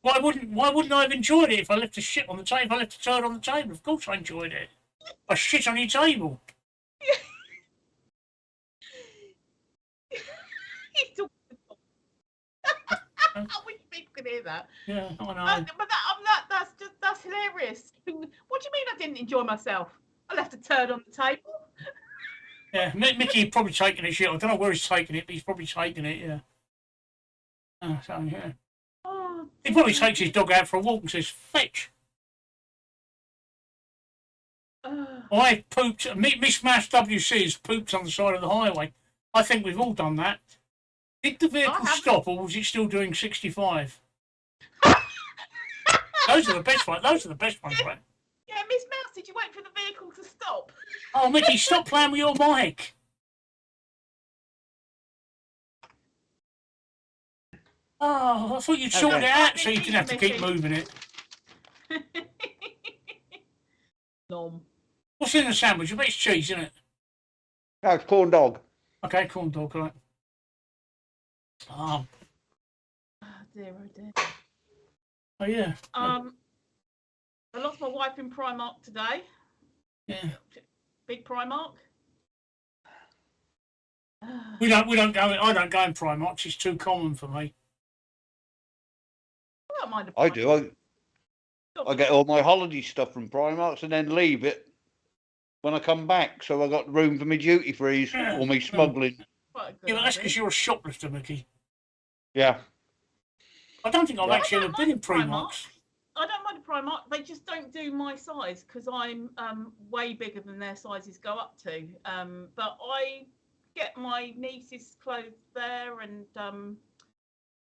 why wouldn't I have enjoyed it if I left a shit on the table? If I left a turd on the table, of course I enjoyed it. I shit on your table. He's talking. I wish people could hear that. Yeah, I know. But that's hilarious. What do you mean I didn't enjoy myself? I left a turd on the table. Yeah, Mickey probably taking his shit. I don't know where he's taking it, but he's probably taking it. Yeah. So yeah. Oh, He probably takes his dog out for a walk and says, "Fetch." I pooped. Miss Mouse WC has pooped on the side of the highway. I think we've all done that. Did the vehicle stop, or was it still doing 65? Those are the best ones. Those are the best ones, right? Yeah, Miss Mouse, did you wait for the vehicle to stop? Oh, Mickey, stop playing with your mic. Oh, I thought you'd sorted it out so you didn't have to keep moving it. Nom. What's in the sandwich? I bet it's cheese, isn't it? No, it's corn dog. Okay, corn dog, right. Oh dear, oh dear. Oh yeah. I lost my wife in Primark today. Yeah. Big Primark. We don't go. I don't go in Primark. It's too common for me. I don't mind a I Primark. do. I get all my holiday stuff from Primarks and then leave it when I come back, so I got room for my duty freeze or me smuggling. Yeah, but that's because you're a shoplifter, Mickey. Yeah. I don't think I've actually ever been in Primarks. I don't mind a Primark. They just don't do my size because I'm way bigger than their sizes go up to. But I get my niece's clothes there and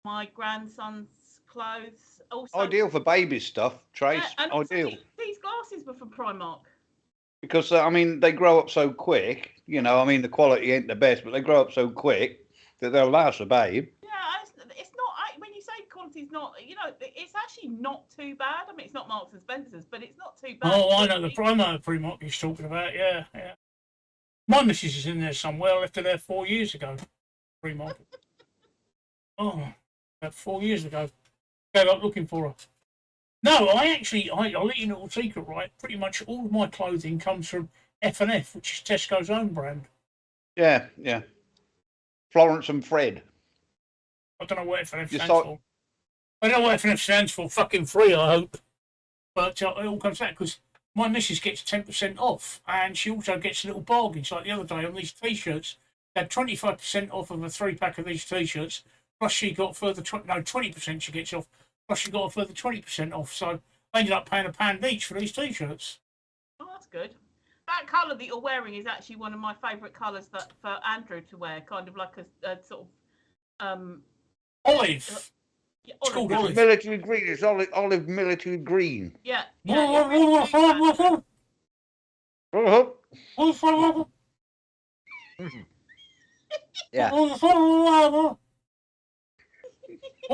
my grandson's clothes. Also, Ideal for baby stuff, Trace. and Ideal. These glasses were from Primark. Because, I mean, they grow up so quick, you know, I mean, the quality ain't the best, but they grow up so quick that they'll last a babe. Yeah, it's not, when you say quality's not, you know, it's actually not too bad. I mean, it's not Marks and Spencer's, but it's not too bad. Oh, I know the Primark he's talking about, yeah. My missus is in there somewhere. I left her there 4 years ago. Primark. Oh, about 4 years ago. Gave up looking for her. No, I'll let you know a little secret, right? Pretty much all of my clothing comes from F&F, which is Tesco's own brand. Yeah. Florence and Fred. I don't know what F&F stands for. I don't know what F&F stands for. Fucking free, I hope. But it all comes back because my missus gets 10% off, and she also gets little bargains. Like the other day on these T-shirts, they had 25% off of a 3-pack of these T-shirts. Plus, she got further 20% she gets off. Plus, she got a further 20% off. So I ended up paying £1 each for these T-shirts. Oh, that's good. That colour that you're wearing is actually one of my favourite colours for Andrew to wear. Kind of like a sort of olive. Yeah, it's called olive. Military green. It's olive military green. Yeah. Yeah. What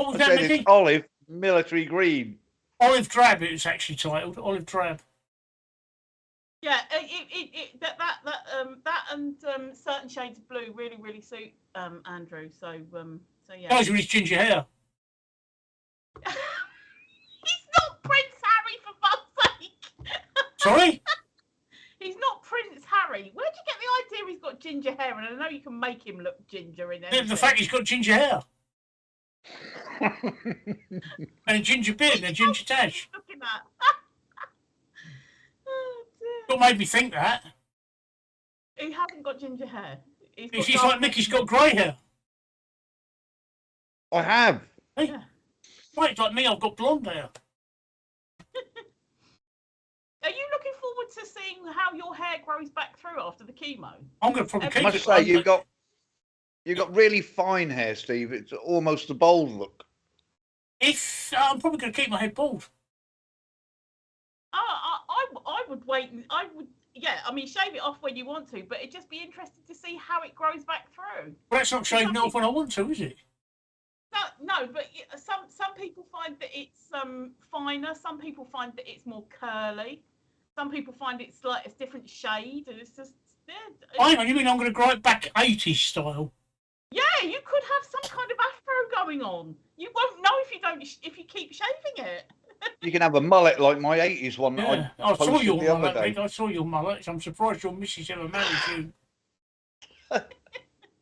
was that, Mickey? It's olive military green. Olive drab. It's actually titled olive drab. Yeah, that and certain shades of blue really suit Andrew. So yeah. Guys with his ginger hair. He's not Prince Harry, for fuck's sake. Sorry? He's not Prince Harry. Where'd you get the idea he's got ginger hair? And I know you can make him look ginger in anything. The fact he's got ginger hair. And a ginger beard and a ginger tash. Look at that. Oh, What made me think that? He hasn't got ginger hair. He's like Mickey's got grey hair. I have. Hey. Yeah. Right, like me, I've got blonde hair. Are you looking forward to seeing how your hair grows back through after the chemo? I'm going to probably keep it. I must say, you've got really fine hair, Steve. It's almost a bald look. I'm probably going to keep my head bald. I would wait. Yeah, I mean, shave it off when you want to, but it'd just be interesting to see how it grows back through. Well, that's not shaving it off when I want to, is it? No, but some people find that it's finer. Some people find that it's more curly. Some people find it's like a different shade, and it's just. Hang on, you mean I'm going to grow it back 80s style? Yeah, you could have some kind of afro going on. You won't know if you keep shaving it. You can have a mullet like my 80s one that Yeah, I saw posted your the other mullet, day. Rick. I saw your mullet. I'm surprised your missus ever married you. That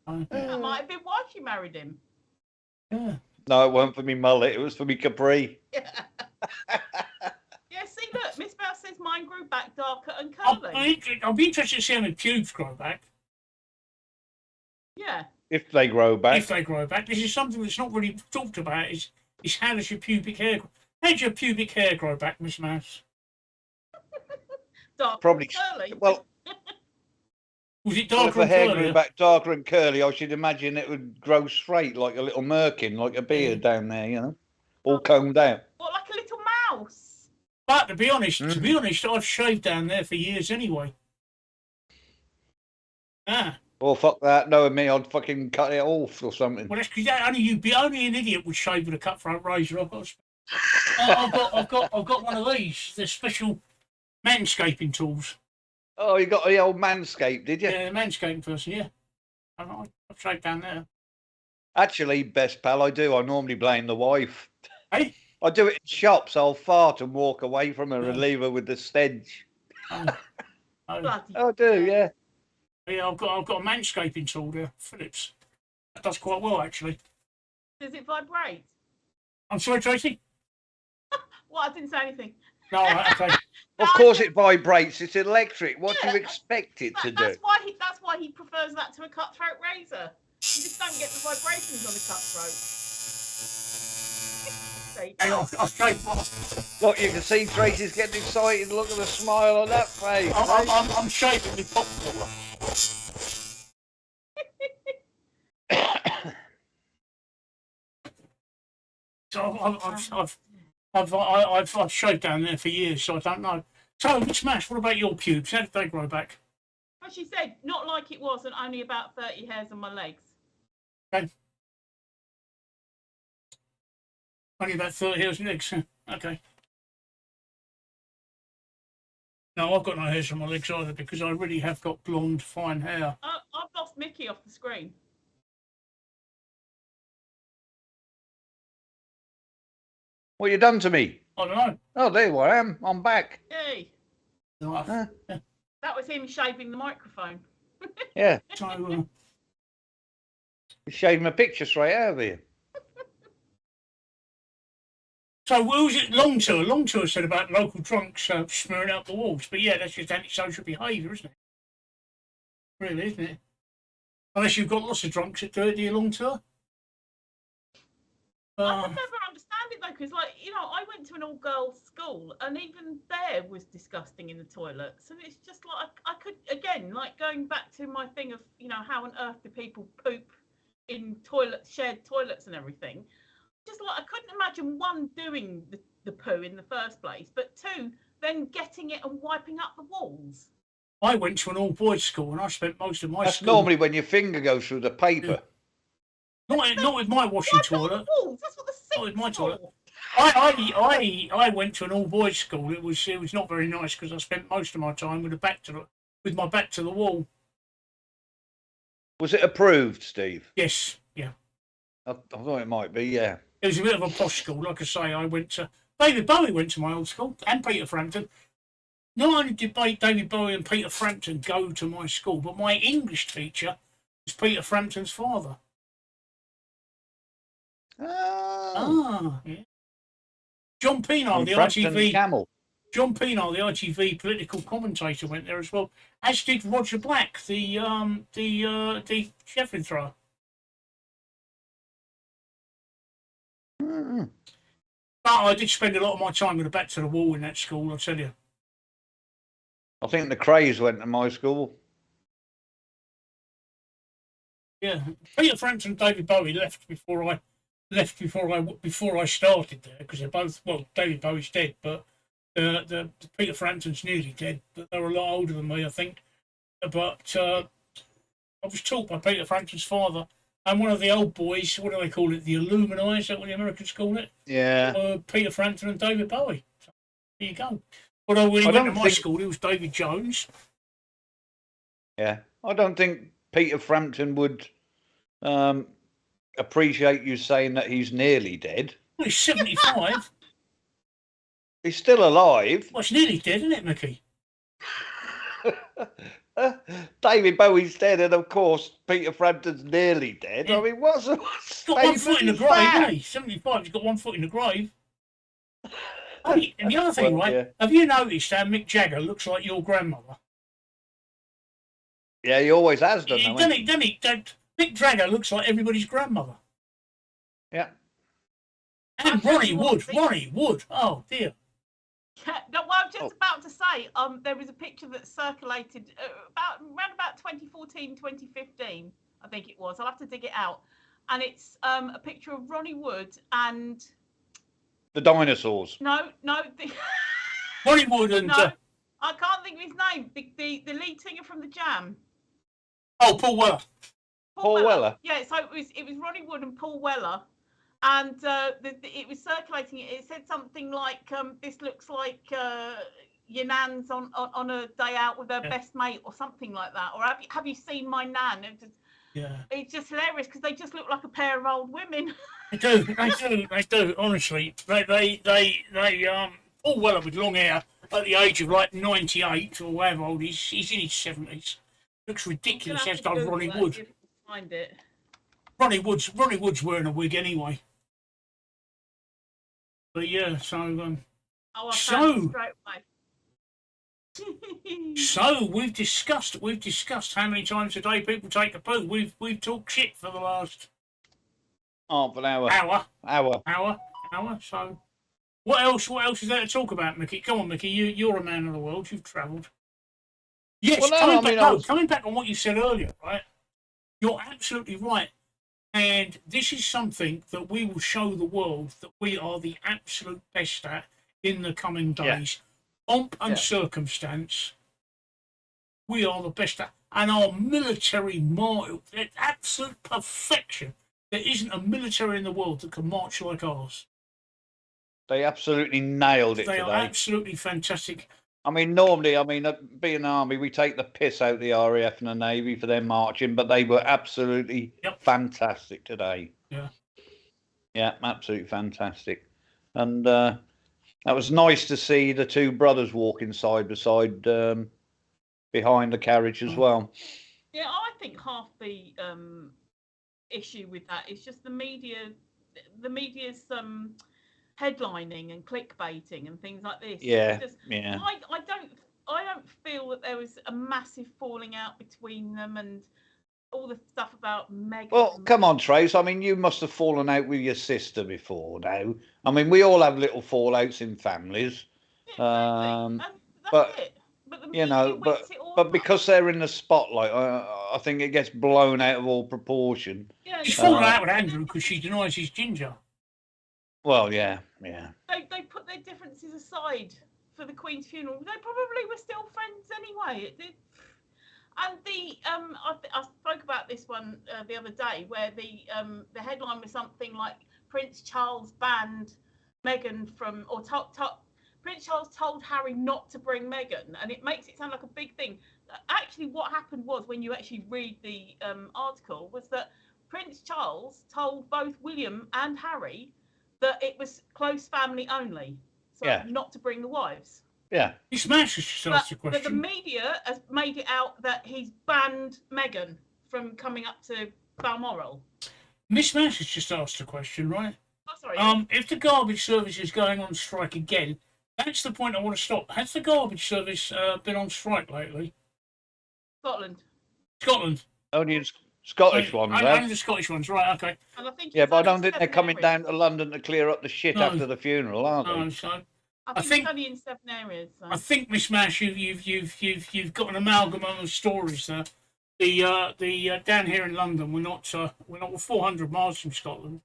might have been why she married him. Yeah. No, it wasn't for me mullet. It was for me capri. Yeah, see, look, Miss Bell says mine grew back darker and curly. I'll be interested to see how the pubes grow back. Yeah. If they grow back. If they grow back. This is something that's not really talked about, is how does your pubic hair... How does your pubic hair grow back, Miss Mouse? Darker Probably. and curly. Well, was it well, if darker the and hair curly? grew back darker and curly, I should imagine it would grow straight like a little merkin, like a beard down there, you know, all combed out. What, like a little mouse? But to be honest, I've shaved down there for years anyway. Well, fuck that. Knowing me, I'd fucking cut it off or something. Well, that's because only an idiot would shave with a cutthroat razor. I've got one of these. They're special manscaping tools. Oh, you got the old Manscaped, did you? Yeah, manscaping person. Yeah, I've shaved down there. Actually, best pal, I do. I normally blame the wife. Hey, I do it in shops. I'll fart and walk away from her and leave her with the stench. I do, yeah. Yeah, I've got a manscaping tool there, Phillips. That does quite well, actually. Does it vibrate? I'm sorry, Tracy. What? I didn't say anything. No, okay. Of course it vibrates. It's electric. What do you expect it to do? That's why he prefers that to a cutthroat razor. You just don't get the vibrations on a cutthroat. Hang on, I'll shave off. Look, you can see Tracy's getting excited. Look at the smile on that face. I'm shaving with popcorn. So I've shaved down there for years, so I don't know. So, Smash, what about your pubes? How did they grow back? As she said, not like it was, and only about 30 hairs on my legs. Okay. Only about 30 hairs on legs. Okay. No, I've got no hairs on my legs either because I really have got blonde, fine hair. I've lost Mickey off the screen. What you done to me? I don't know. Oh, there I am. I'm back. Yay. No, That was him shaving the microphone. Yeah. So, You shaved my picture straight out of here. so what was it? Long Tour. Long Tour said about local drunks smearing out the walls. But yeah, that's just antisocial behaviour, isn't it? Really, isn't it? Unless you've got lots of drunks that do it, do you, Long Tour? I could never understand it though, because I went to an all-girls school, and even there was disgusting in the toilets, and it's just like I could again, like going back to my thing of how on earth do people poop in shared toilets and everything. Just like I couldn't imagine one doing the poo in the first place, but two then getting it and wiping up the walls. I went to an all-boys school, and I spent most of my That's school... normally when your finger goes through the paper. Yeah. Not with my washing toilet. That's what the sink's Not with my toilet. for. I went to an all-boys school. It was not very nice because I spent most of my time with my back to the wall. Was it approved, Steve? Yes, yeah. I thought it might be, yeah. It was a bit of a posh school. Like I say, I went to... David Bowie went to my old school, and Peter Frampton. Not only did David Bowie and Peter Frampton go to my school, but my English teacher was Peter Frampton's father. Yeah. John Pienaar, the ITV Camel. John Pienaar, the ITV political commentator, went there as well. As did Roger Black, the javelin thrower. Mm-hmm. But I did spend a lot of my time with the back to the wall in that school, I'll tell you. I think the Crays went to my school. Yeah, Peter Frampton and David Bowie left before I started there, because they're both, well, David Bowie's dead, but the Peter Frampton's nearly dead, but they're a lot older than me, I think. But I was taught by Peter Frampton's father, and one of the old boys, what do they call it, the Illuminati, is that what the Americans call it? Yeah. Peter Frampton and David Bowie. So, there you go. Although when he went to my school, it was David Jones. Yeah, I don't think Peter Frampton would appreciate you saying that he's nearly dead. Well, he's 75. He's still alive. Well, it's nearly dead, isn't it, Mickey? David Bowie's dead, and of course Peter Frampton's nearly dead. Yeah. I mean, what's He's got 1 foot in the grave, hasn't he? 75. He's got 1 foot in the grave. Hey, and the other thing, right? Yeah. Have you noticed how Mick Jagger looks like your grandmother? Yeah, he always has done. Mick Jagger looks like everybody's grandmother. Yeah. And Ronnie Wood. Oh dear. No, well, I was just about to say, there was a picture that circulated around about 2014, 2015, I think it was. I'll have to dig it out. And it's a picture of Ronnie Wood and... The dinosaurs. No. Ronnie Wood and... No, I can't think of his name. The lead singer from The Jam. Oh, Paul Weller. Paul Weller. Yeah, so it was Ronnie Wood and Paul Weller. And it was circulating. It said something like, "This looks like your nan's on a day out with her best mate," or something like that. Or have you seen my nan? It's just hilarious because they just look like a pair of old women. They do. Honestly, they Paul Weller with long hair at the age of like 98 or whatever old he's in his 70s. Looks ridiculous. As does Ronnie Wood. Find it. Ronnie Wood's wearing a wig anyway. But yeah, so so we've discussed how many times a day people take a poo. We've talked shit for the last half an hour. Hour. So what else is there to talk about, Mickey? Come on, Mickey. You're a man of the world. You've travelled. Yes, well, coming back on what you said earlier, right? You're absolutely right. And this is something that we will show the world that we are the absolute best at in the coming days. Pomp and circumstance, we are the best at. And our military march, absolute perfection. There isn't a military in the world that can march like ours. They absolutely nailed it today. They are absolutely fantastic. I mean, normally, being an army, we take the piss out of the RAF and the Navy for their marching, but they were absolutely fantastic today. Yeah, absolutely fantastic. And that was nice to see the two brothers walking side by side behind the carriage as well. Yeah, I think half the issue with that is just the media's headlining and clickbaiting and things like this. I don't feel that there was a massive falling out between them and all the stuff about Meghan. Well, come on, Trace. I mean, you must have fallen out with your sister before now. I mean, we all have little fallouts in families. But because they're in the spotlight, I think it gets blown out of all proportion. Yeah, she's fallen out with Andrew because she denies he's ginger. Well, yeah. They put their differences aside for the Queen's funeral. They probably were still friends anyway. And I spoke about this one the other day, where the headline was something like Prince Charles banned Meghan from, or Prince Charles told Harry not to bring Meghan, and it makes it sound like a big thing. Actually, what happened was, when you actually read the article, was that Prince Charles told both William and Harry that it was close family only, so not to bring the wives. Yeah. He smashes yourself the question. But the media has made it out that he's banned Meghan from coming up to Balmoral. Miss Mash has just asked a question, right? Oh, sorry. If the garbage service is going on strike again, that's the point I want to stop. Has the garbage service been on strike lately? Scotland. Only Scottish ones, only the Scottish ones, right? Okay. And I think but I don't think they're coming down to London to clear up the shit after the funeral, are they? No, so I think it's only in 7 areas. So. I think, Miss Mash, you've got an amalgam of stories there. The down here in London, we're not 400 miles from Scotland.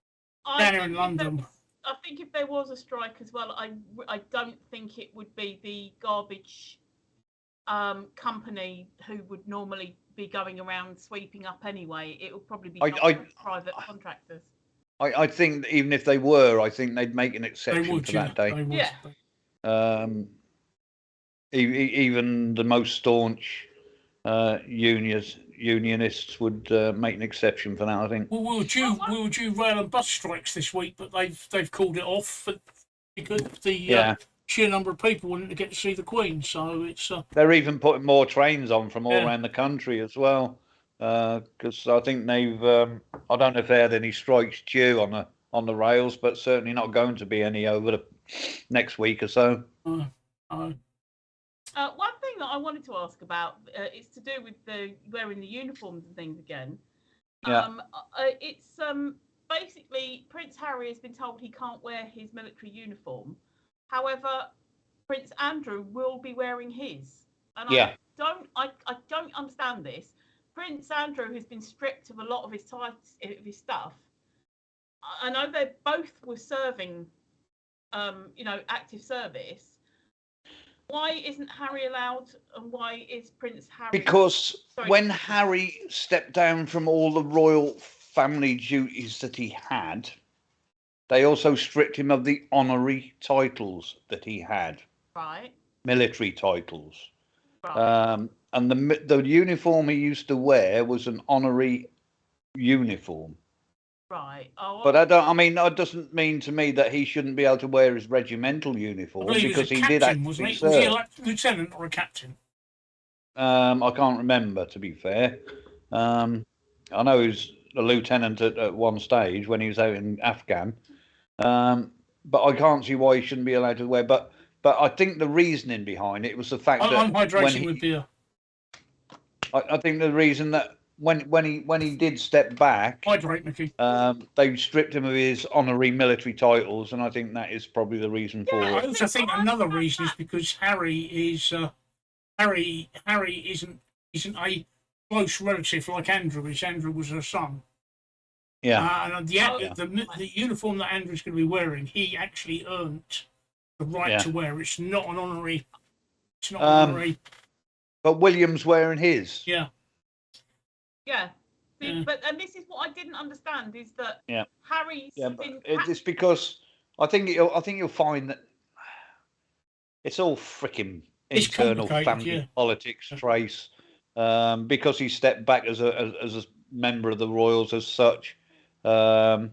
Down here in London. I think if there was a strike as well, I don't think it would be the garbage company who would normally be going around sweeping up anyway. It would probably be private contractors. I think even if they were, I think they'd make an exception for that day. Even the most staunch unionists unionists would make an exception for that. I think. Well, we were due rail and bus strikes this week, but they've called it off because the sheer number of people wanting to get to see the Queen. So it's they're even putting more trains on from all around the country as well, because I think they've. I don't know if they had any strikes due on the rails, but certainly not going to be any over the next week or so. One thing that I wanted to ask about is to do with the wearing the uniforms and things again. It's basically Prince Harry has been told he can't wear his military uniform. However, Prince Andrew will be wearing his. And I don't understand this. Prince Andrew has been stripped of a lot of his stuff. I know they both were serving, active service. Why isn't Harry allowed, and why is Prince Harry? Because when Harry stepped down from all the royal family duties that he had, they also stripped him of the honorary titles that he had. Right. Military titles. Right. And the uniform he used to wear was an honorary uniform. Right. Oh, but that doesn't mean to me that he shouldn't be able to wear his regimental uniform because he did actually serve. Was he a lieutenant or a captain? I can't remember, to be fair. I know he was a lieutenant at one stage when he was out in Afghan. But I can't see why he shouldn't be allowed to wear. But I think the reasoning behind it was the fact that hydration with beer. I think the reason that when he did step back, hydrate, Mickey. They stripped him of his honorary military titles, and I think that is probably the reason for it. I also think another reason is because Harry isn't a close relative like Andrew is. Andrew was her son. Yeah. And the uniform that Andrew's going to be wearing, he actually earned the right to wear. It's not an honorary. It's not honorary. But William's wearing his. Yeah. Yeah. But this is what I didn't understand is that Harry's been. It's because I think you'll find that it's all freaking internal family politics, Trace. Because he stepped back as a member of the Royals as such. That's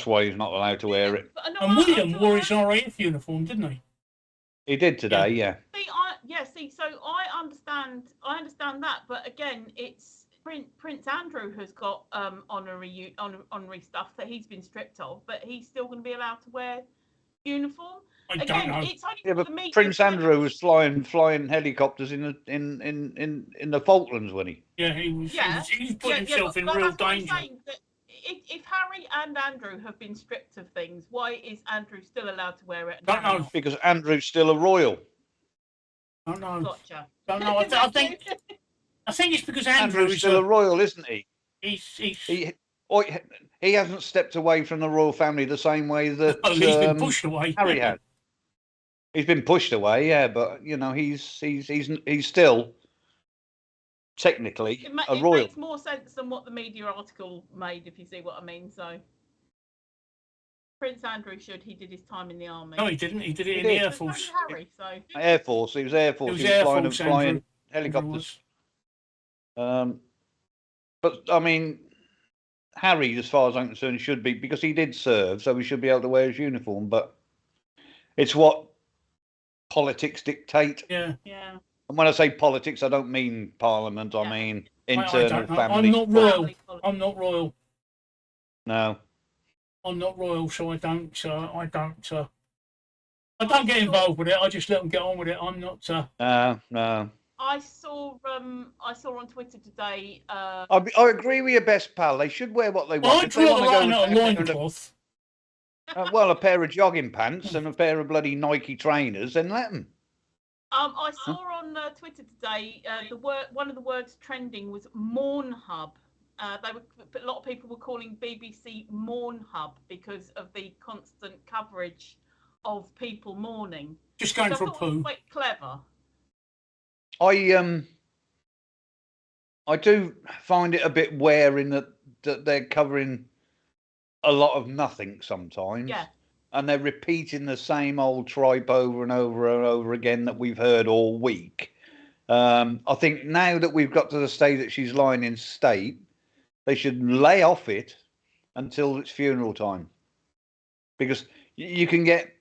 why he's not allowed to wear it. And William wore his RAF uniform, didn't he? He did today, yeah. So I understand that, but again, it's Prince Andrew has got honorary stuff that he's been stripped of, but he's still going to be allowed to wear uniform. Again, it's only but Prince Andrew was flying helicopters in the Falklands, wasn't he? Yeah, he was. He was putting himself in real danger. If Harry and Andrew have been stripped of things, why is Andrew still allowed to wear it? Don't know. Because Andrew's still a royal. Don't know. Gotcha. Don't know. I think it's because Andrew's still a royal, isn't he? He hasn't stepped away from the royal family the same way that he's been pushed away. Harry had. He's been pushed away, yeah, but he's still technically a royal. It makes more sense than what the media article made, if you see what I mean. So Prince Andrew he did his time in the army. No, he didn't. He did it in the Air Force. Harry, so. Air Force. He was Air Force. He was flying helicopters. But I mean, Harry, as far as I'm concerned, should be, because he did serve, so he should be able to wear his uniform. But it's what politics dictate. Yeah. And when I say politics, I don't mean Parliament. I mean internal family. I'm not royal. I'm not royal. No. I'm not royal, so I don't get involved with it. I just let them get on with it. I'm not. No. I saw on Twitter today. I agree with your best pal. They should wear what they want. I'd draw the line at a loincloth. Well, a pair of jogging pants and a pair of bloody Nike trainers, then let them. I saw on Twitter today one of the words trending was mourn hub. A lot of people were calling BBC mourn hub because of the constant coverage of people mourning. Just going for a poo. Quite clever. I do find it a bit wearing that they're covering a lot of nothing sometimes. Yeah. And they're repeating the same old tripe over and over and over again that we've heard all week. I think now that we've got to the stage that she's lying in state, they should lay off it until it's funeral time, because you can get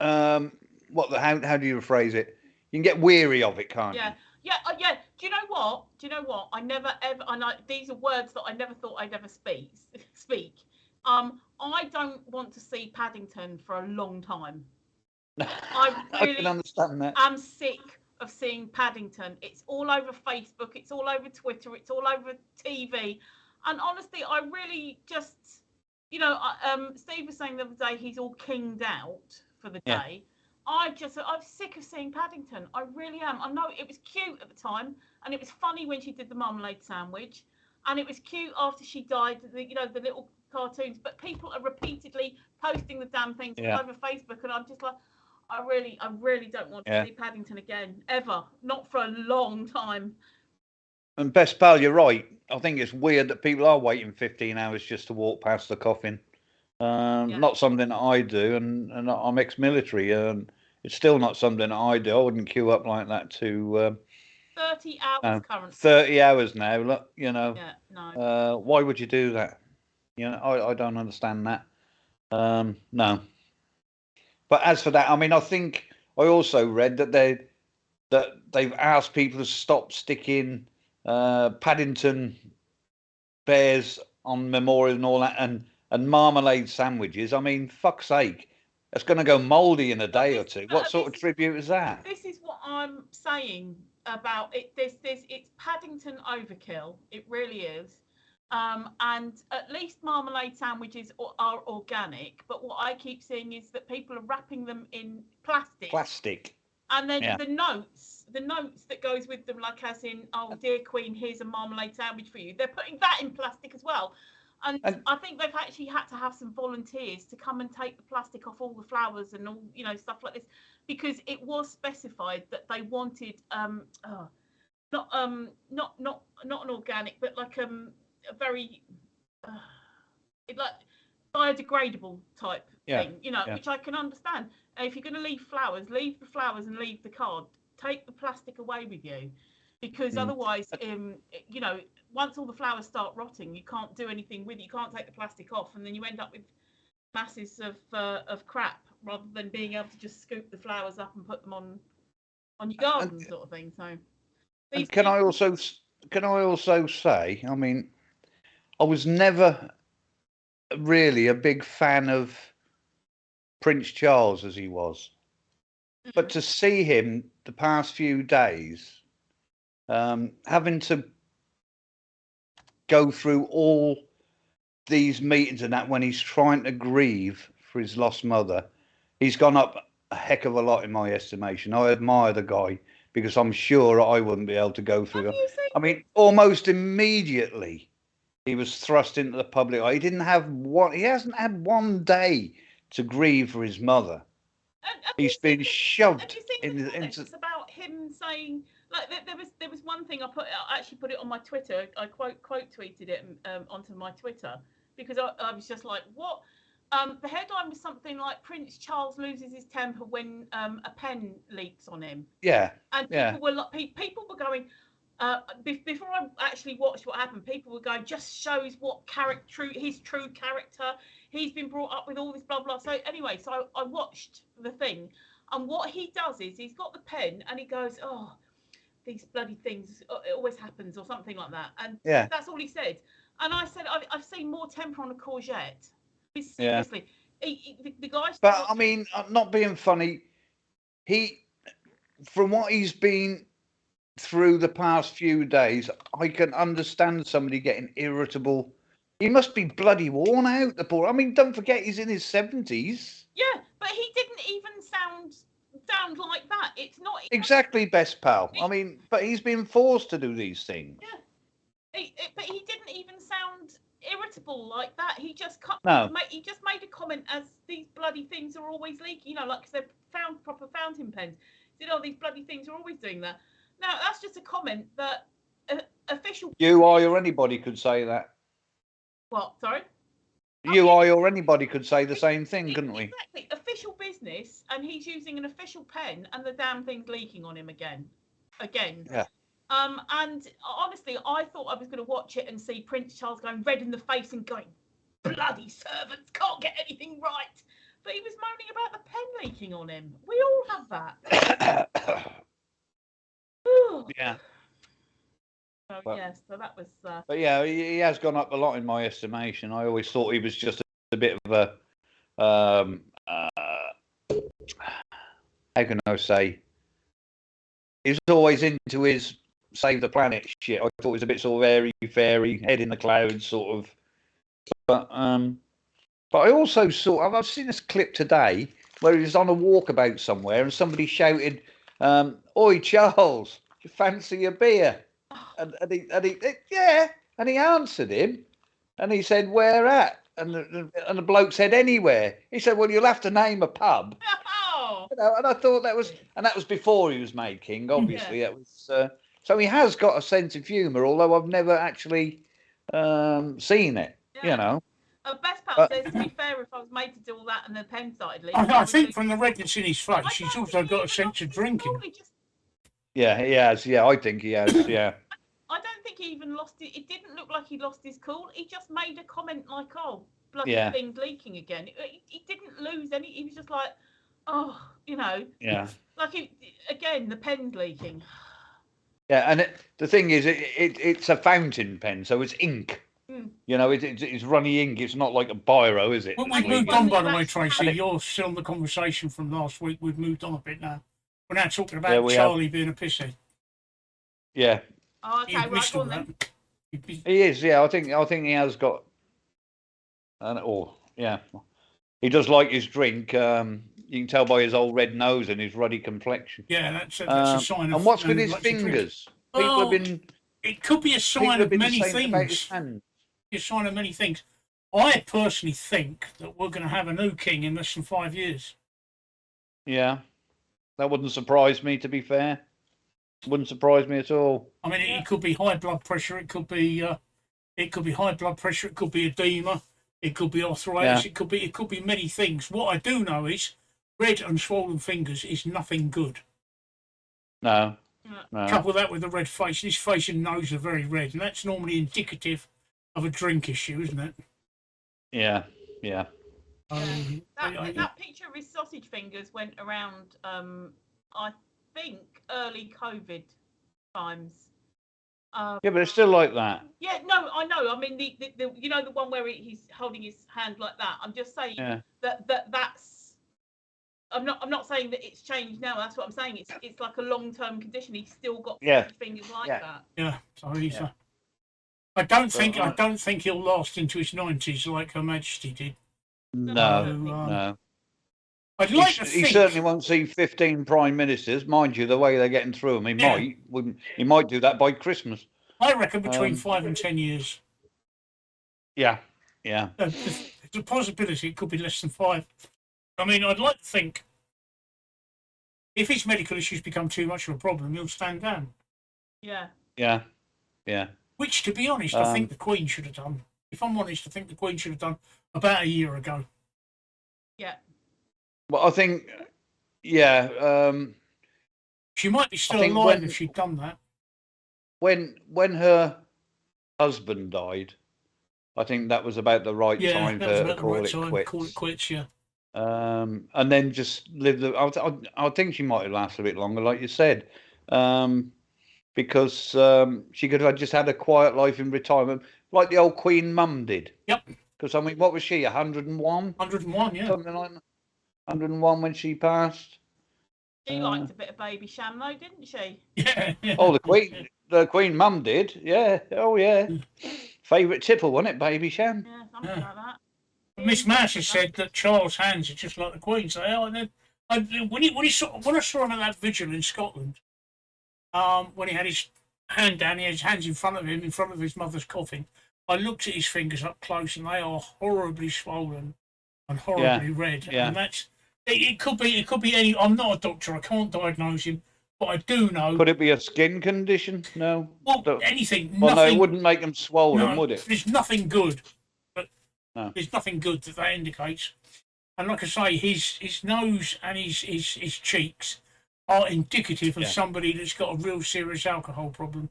how do you phrase it? You can get weary of it, can't you? Yeah. Do you know what? I never ever. I know these are words that I never thought I'd ever speak. I don't want to see Paddington for a long time. I really can understand that. I'm sick of seeing Paddington. It's all over Facebook. It's all over Twitter. It's all over TV. And honestly, I really just, Steve was saying the other day he's all kinged out for the day. I'm sick of seeing Paddington. I really am. I know it was cute at the time, and it was funny when she did the marmalade sandwich, and it was cute after she died. The little cartoons, but people are repeatedly posting the damn things all over Facebook, and I'm just like, I really don't want to see Paddington again, ever, not for a long time. And Best Pal, you're right. I think it's weird that people are waiting 15 hours just to walk past the coffin. Not something that I do, and I'm ex-military, and it's still not something that I do. I wouldn't queue up like that to 30 hours currently. 30 hours now. Look, Yeah, no. Why would you do that? I don't understand that. No. But as for that, I mean, I think I also read that they've asked people to stop sticking Paddington bears on memorial and all that, and marmalade sandwiches. I mean, fuck's sake, it's going to go mouldy in a day or two. What sort of tribute is that? This is what I'm saying about it. It's Paddington overkill. It really is. And at least marmalade sandwiches are organic. But what I keep seeing is that people are wrapping them in plastic. And then the notes that goes with them, like as in, oh, dear Queen, here's a marmalade sandwich for you. They're putting that in plastic as well. And I think they've actually had to have some volunteers to come and take the plastic off all the flowers and all, stuff like this, because it was specified that they wanted not an organic, but like a very like biodegradable type thing, which I can understand. If you're going to leave the flowers and leave the card. Take the plastic away with you, because otherwise, once all the flowers start rotting, you can't do anything with it. You can't take the plastic off, and then you end up with masses of crap rather than being able to just scoop the flowers up and put them on your garden, sort of thing. So, can I also say, I mean, I was never really a big fan of Prince Charles as he was. But to see him the past few days, having to go through all these meetings and that when he's trying to grieve for his lost mother, he's gone up a heck of a lot in my estimation. I admire the guy, because I'm sure I wouldn't be able to go through it. I mean, almost immediately he was thrust into the public eye. He hasn't had one day to grieve for his mother. He's been shoved into. It's about him saying, like, there was one thing I actually put it on my Twitter. I quote tweeted it onto my Twitter, because I was just like, what? The headline was something like, Prince Charles loses his temper when a pen leaks on him. Yeah. And people were going. Before I actually watched what happened, people were going, just shows what his true character. He's been brought up with all this blah blah. So anyway, so I watched the thing, and what he does is he's got the pen and he goes, oh, these bloody things, it always happens, or something like that. And that's all he said. And I said, I've seen more temper on a courgette. Seriously, the guy. But I mean, I'm not being funny. From what he's been through the past few days, I can understand somebody getting irritable. He must be bloody worn out, the poor. I mean, don't forget, he's in his 70s. Yeah, but he didn't even sound like that. It's not exactly, Best Pal. I mean, but he's been forced to do these things. Yeah, but he didn't even sound irritable like that. He just he just made a comment as, these bloody things are always leaking. Like they've found proper fountain pens. He said, oh, these bloody things are always doing that. Now, that's just a comment that official. You, I, or anybody could say that. What? Sorry? You, I, or anybody could say the same thing, couldn't we? Exactly. Official business, and he's using an official pen, and the damn thing's leaking on him again. again. Yeah. And honestly, I thought I was going to watch it and see Prince Charles going red in the face and going, bloody servants can't get anything right. But he was moaning about the pen leaking on him. We all have that. Yeah. So, so that was. But yeah, he has gone up a lot in my estimation. I always thought he was just a bit of a. How can I say? He was always into his save the planet shit. I thought it was a bit sort of airy fairy, head in the clouds sort of. But I also saw. I've seen this clip today where he was on a walkabout somewhere and somebody shouted, "Oi, Charles, do you fancy a beer?" And he answered him, and he said, "Where at?" And the bloke said, "Anywhere." He said, "Well, you'll have to name a pub." You know, and I thought that was before he was made king. Obviously, that was so he has got a sense of humour, although I've never actually seen it. You know. Best part says, to be fair, if I was made to do all that and the pen started leaking. I think from the redness in his face, he's also got a sense of drinking. Yeah, he has. Yeah, I think he has. Yeah. I don't think he even lost it. It didn't look like he lost his cool. He just made a comment like, "Oh, bloody thing's leaking again." He didn't lose any. He was just like, "Oh, you know." Yeah. Like again, the pen's leaking. Yeah, and the thing is, it's a fountain pen, so it's ink. You know, it's runny ink. It's not like a biro, is it? Well, we've moved on, by the way, Tracy. You're still in the conversation from last week. We've moved on a bit now. We're now talking about Charlie being a pissy. Yeah. Oh, okay, right, go on then. He is, yeah. I think he has got. He does like his drink. You can tell by his old red nose and his ruddy complexion. Yeah, that's a sign of. And what's with his fingers? People have been. It could be a sign of many things. It's a sign of many things. I personally think that we're going to have a new king in less than 5 years. Yeah, that wouldn't surprise me. To be fair, wouldn't surprise me at all. I mean, it could be high blood pressure. It could be high blood pressure. It could be edema. It could be arthritis. Yeah. It could be many things. What I do know is red and swollen fingers is nothing good. No. Couple that with the red face. His face and nose are very red, and that's normally indicative of a drink issue, isn't it? Yeah. That picture of his sausage fingers went around, I think, early COVID times. Yeah, but it's still like that. Yeah, no, I know. I mean, the you know, the one where he's holding his hand like that. I'm just saying that's. I'm not saying that it's changed now. That's what I'm saying. It's like a long-term condition. He's still got fingers like that. Yeah. So he's. I don't think he'll last into his 90s like Her Majesty did. No. I'd like to think he certainly won't see 15 prime ministers, mind you. The way they're getting through them, he might do that by Christmas. I reckon between 5 and 10 years. Yeah. There's a possibility it could be less than 5. I mean, I'd like to think if his medical issues become too much of a problem, he'll stand down. Yeah. Which, to be honest, I think the Queen should have done. If I'm honest, I think the Queen should have done about a year ago. Yeah. Well, I think, she might be still alive if she'd done that. When her husband died, I think that was about the right time for her to call it quits. Call it quits, yeah. And then just live I think she might have lasted a bit longer, like you said, because she could have just had a quiet life in retirement, like the old Queen Mum did. Yep. Because I mean, what was she? 101. 101, yeah. Something like that. 101 when she passed. She liked a bit of baby sham, though, didn't she? Yeah. Oh, the Queen Mum did. Yeah. Oh, yeah. Favourite tipple, wasn't it, baby sham? Yeah, something like that. Miss Marsh has said that Charles' hands are just like the Queen's. And then when I saw him at that vigil in Scotland, when he had his hand down, he had his hands in front of him, in front of his mother's coffin. I looked at his fingers up close, and they are horribly swollen and horribly red. Yeah. And that's it. Could be any. I'm not a doctor. I can't diagnose him, but I do know. Could it be a skin condition? No. Well, anything. Well, nothing, no, it wouldn't make them swollen, would it? There's nothing good. No. There's nothing good that indicates. And like I say, his nose and his cheeks are indicative of somebody that's got a real serious alcohol problem.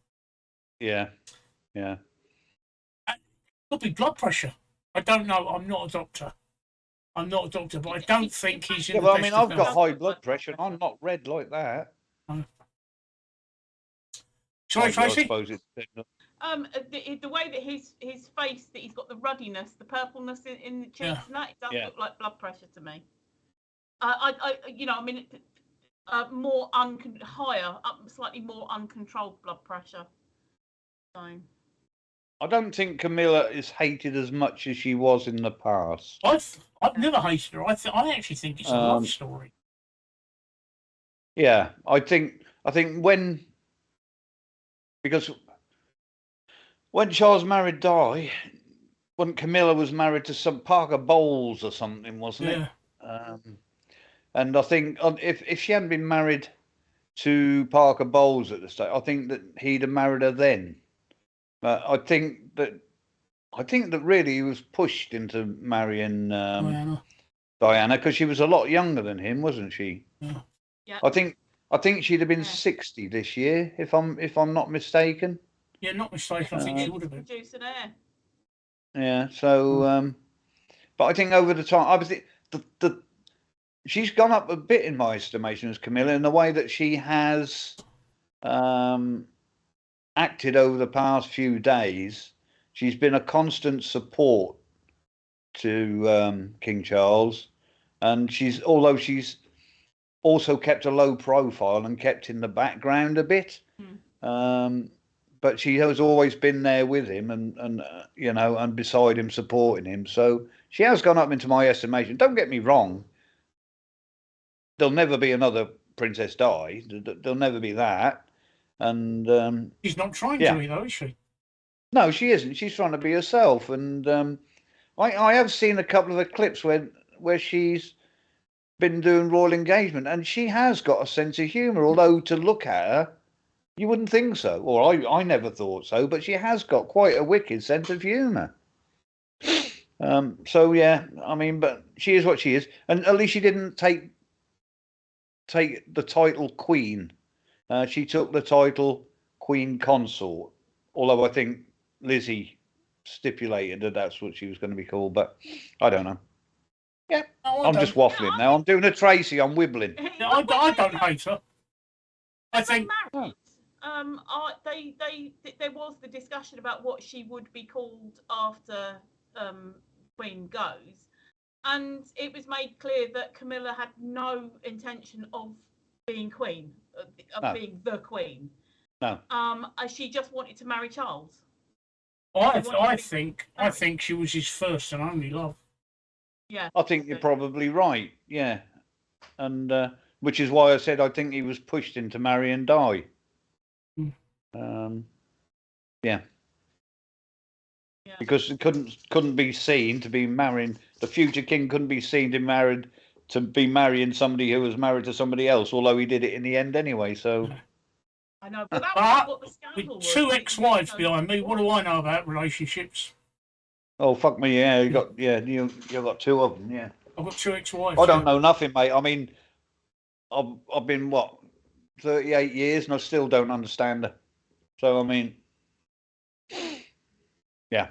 Yeah. Could be blood pressure. I don't know. I'm not a doctor, but I don't think he's in the well, best I mean, of I've got health. high blood pressure, and I'm not red like that. Sorry, Tracy? I suppose it's... the way that his face, that he's got the ruddiness, the purpleness in the cheeks, and that, it does look like blood pressure to me. More higher, slightly more uncontrolled blood pressure. So. I don't think Camilla is hated as much as she was in the past. I've never hated her. I actually think it's a love story. Yeah, I think because when Charles married Di, when Camilla was married to some Parker Bowles or something, wasn't it? And I think if she hadn't been married to Parker Bowles at the start, I think that he'd have married her then. I think that really he was pushed into marrying Diana because she was a lot younger than him, wasn't she? Yeah. I think she'd have been 60 this year, if I'm not mistaken. Yeah, not mistaken. I think she would have been. Producing air. Yeah. So, but I think over the time, obviously, she's gone up a bit in my estimation as Camilla in the way that she has acted over the past few days. She's been a constant support to King Charles, and although she's also kept a low profile and kept in the background a bit. But she has always been there with him and beside him, supporting him. So she has gone up into my estimation. Don't get me wrong. There'll never be another Princess Di. There'll never be that. And she's not trying to be, though, is she? No, she isn't. She's trying to be herself. And I have seen a couple of the clips where she's been doing royal engagement, and she has got a sense of humour. Although to look at her, you wouldn't think so, or I never thought so. But she has got quite a wicked sense of humour. So yeah, I mean, but she is what she is, and at least she didn't take the title Queen. She took the title Queen Consort. Although I think Lizzie stipulated that that's what she was going to be called, but I don't know. Yeah, I'm just waffling now. I'm doing a Tracy. I'm wibbling. No, I don't hate her. I think. There was the discussion about what she would be called after Queen goes, and it was made clear that Camilla had no intention of being Queen, being the Queen. No. She just wanted to marry Charles. I think she was his first and only love. Yeah. I think you're probably right. Yeah, and which is why I said I think he was pushed into marrying Di. Yeah. Because it couldn't be seen to be marrying the future king. Couldn't be seen to be marrying somebody who was married to somebody else. Although he did it in the end anyway. So. I know, but that was what the scandal was. Two ex-wives behind me. What do I know about relationships? Oh fuck me! Yeah, you got two of them. Yeah. I've got two ex-wives. I don't know nothing, mate. I mean, I've been 38 years, and I still don't understand her. So I mean, yeah.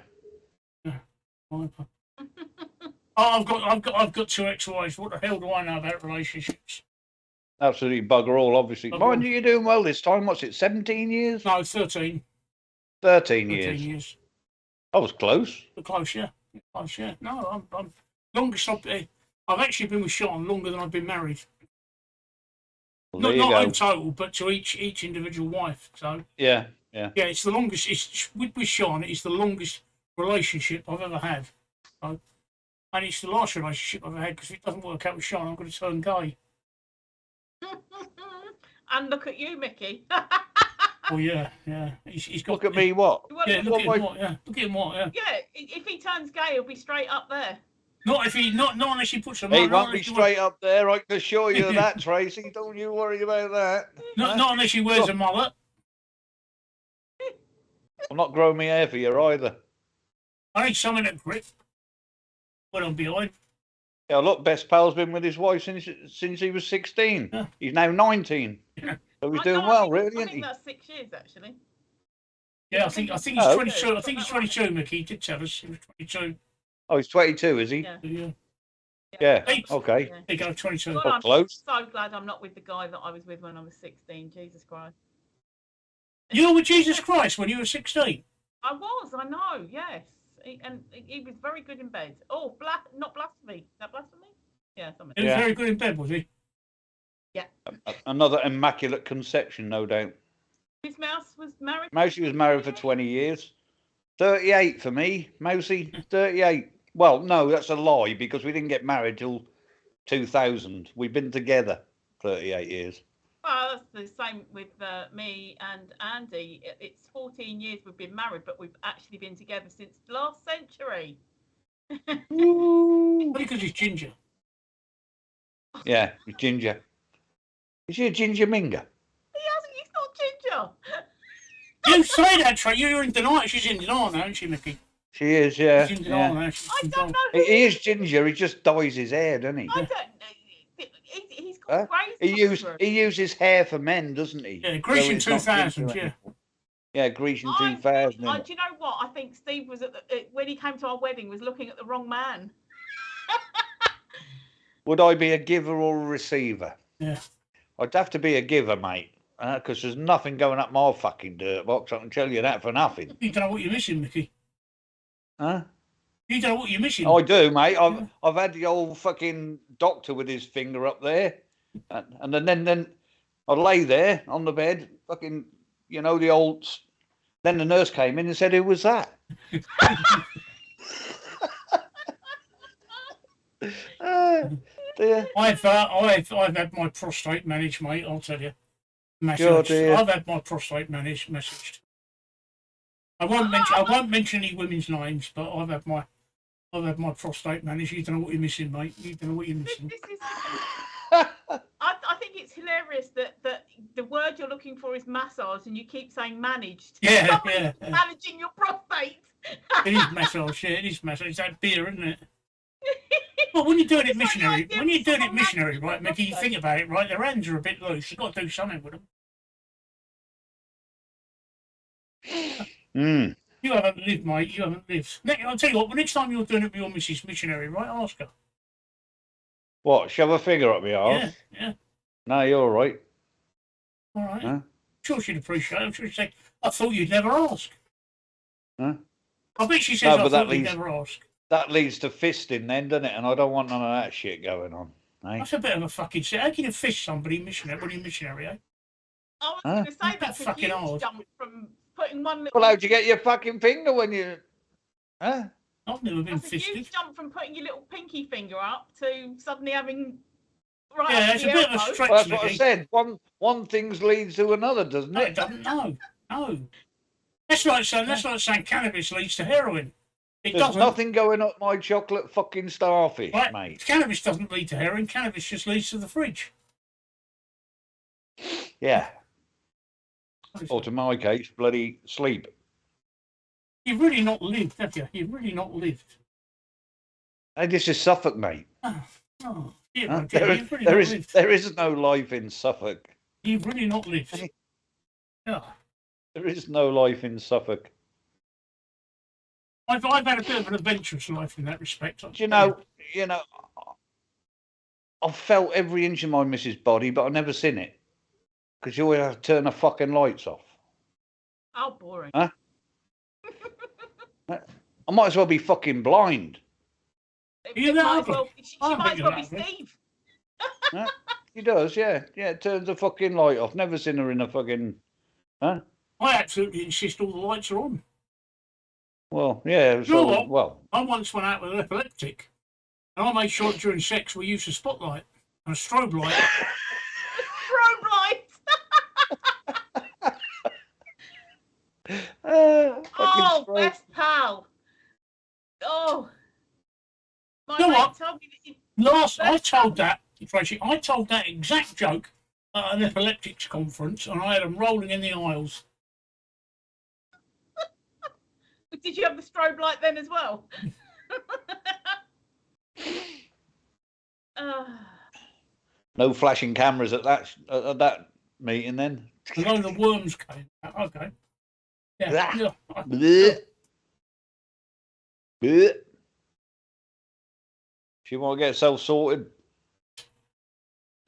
I've got two ex-wives. What the hell do I know about relationships? Absolutely bugger all, obviously. Mind you, you're doing well this time. What's it, 17 years? No, 13. 13 years. I was close. Close, yeah. Close, yeah. No, I'm longest I've actually been with Sean longer than I've been married. Well, not in total, but to each individual wife. So yeah. It's the longest. It's with Sean. It's the longest relationship I've ever had. So, and it's the last relationship I've ever had because if it doesn't work out with Sean, I'm going to turn gay. And look at you, Mickey. Oh yeah. He's got. Look at me, what? Yeah, look at him, what? Yeah, look at him, what? Yeah. Yeah, if he turns gay, he'll be straight up there. Not unless he puts a. He won't be straight up there. I can assure you that, Tracy. Don't you worry about that. Not unless he wears a mullet. I'm not growing my hair for you either. I need something that grip when I'm behind. Yeah, look, best pal's been with his wife since he was 16. Yeah. He's now 19. Yeah. So he's doing well, really, isn't I think he? that's 6 years, actually. Yeah, I think he's Oh. 22. I think he's 22, Mickey. He did tell us he was 22. Oh, he's 22, is he? Yeah. Yeah. Okay. Yeah. There you go, 22. God, Oh, I'm close. so glad I'm not with the guy that I was with when I was 16. Jesus Christ. You were with Jesus Christ when you were 16? I was, I know, yes. He was very good in bed. Oh, not blasphemy. Is that blasphemy? Yeah, something. He was very good in bed, was he? Yeah. Another immaculate conception, no doubt. His mouse was married? Mousy was married for 20 years. 38 for me, Mousy. 38. Well, no, that's a lie because we didn't get married till 2000. We've been together 38 years. Well, that's the same with me and Andy. It's 14 years we've been married, but we've actually been together since last century. Probably because he's ginger. Yeah, he's ginger. Is he a ginger minger? He's not ginger. You say that, Trey. You're in denial. She's in denial now, isn't she, Mickey? She is, yeah. She's in denial now. I don't know. He is ginger. He just dyes his hair, doesn't he? I don't know. He's got He uses hair for men, doesn't he? Yeah, Grecian So it's not 2000, ginger yeah. anymore. Yeah, Grecian I 2000. think, do you know what? I think Steve was when he came to our wedding was looking at the wrong man. Would I be a giver or a receiver? Yeah. I'd have to be a giver, mate, because there's nothing going up my fucking dirt box. I can tell you that for nothing. You don't know what you're missing, Mickey. Huh? You don't know what you're missing. I do, mate. I've had the old fucking doctor with his finger up there, and then I lay there on the bed, fucking, you know, the old. Then the nurse came in and said, "Who was that?" Dear. I've had my prostate managed, mate. I'll tell you. Oh, dear. I've had my prostate messaged. I won't mention any women's names, but I've had my prostate managed. You don't know what you're missing, mate. You don't know what you're missing. I think it's hilarious that the word you're looking for is massage, and you keep saying managed. Yeah, Somebody's yeah. managing your prostate. It is massage, yeah, it is massage. It's that beer, isn't it? Well, when you're doing it missionary, right, Mickey, you think about it, right? Their hands are a bit loose. You've got to do something with them. You haven't lived, mate. You haven't lived. I'll tell you what. Next time you're doing it with your Mrs. Missionary, right? Ask her. What? Shove a finger up my arse? Yeah. No, you're all right. All right. Huh? I'm sure she'd appreciate it. I'm sure she'd say, "I thought you'd never ask." Huh? I bet she says, No, "I but that thought you'd leads- never ask." That leads to fisting then, doesn't it? And I don't want none of that shit going on. Eh? That's a bit of a fucking shit. How can you fish somebody missionary when you're missionary, eh? I was going to say that's a fucking huge hard. jump from putting one little. Well, how'd you get your fucking finger when you? Huh? I've never been That's a fisted. huge jump from putting your little pinky finger up to suddenly having. Right Yeah, up it's the a bit of a elbow. stretch, Well, that's what I Mickey. said. One thing's leads to another, doesn't No, it it? doesn't. No. That's like saying cannabis leads to heroin. It There's doesn't. nothing going up my chocolate fucking starfish, Right? mate. Cannabis doesn't lead to heroin. Cannabis just leads to the fridge. Yeah. Or to my case, bloody sleep. You've really not lived, have you? You've really not lived. Hey, this is Suffolk, mate. Oh, yeah, Huh? dear, you've really not lived. There is no life in Suffolk. You've really not lived. Hey. Yeah. There is no life in Suffolk. I've had a bit of an adventurous life in that respect. You know, I've felt every inch of my missus' body, but I've never seen it. Because you always have to turn the fucking lights off. Oh, boring. Huh? I might as well be fucking blind. You It know, might as well, she I might as think well be of that, Steve. Huh? She does, yeah. Yeah, it turns the fucking light off. Never seen her in a fucking... Huh? I absolutely insist all the lights are on. Well, yeah. You know what? Well, I once went out with an epileptic, and I made sure during sex we used a spotlight and a strobe light. Strobe light. Oh, fucking best pal. Oh. My You know mate what? told me that you... I told that exact joke at an epileptics conference, and I had them rolling in the aisles. Did you have the strobe light then as well? No flashing cameras at that meeting then. And then the worms came out. Okay. Yeah. Yeah. Bleh. Bleh. She want to get herself sorted.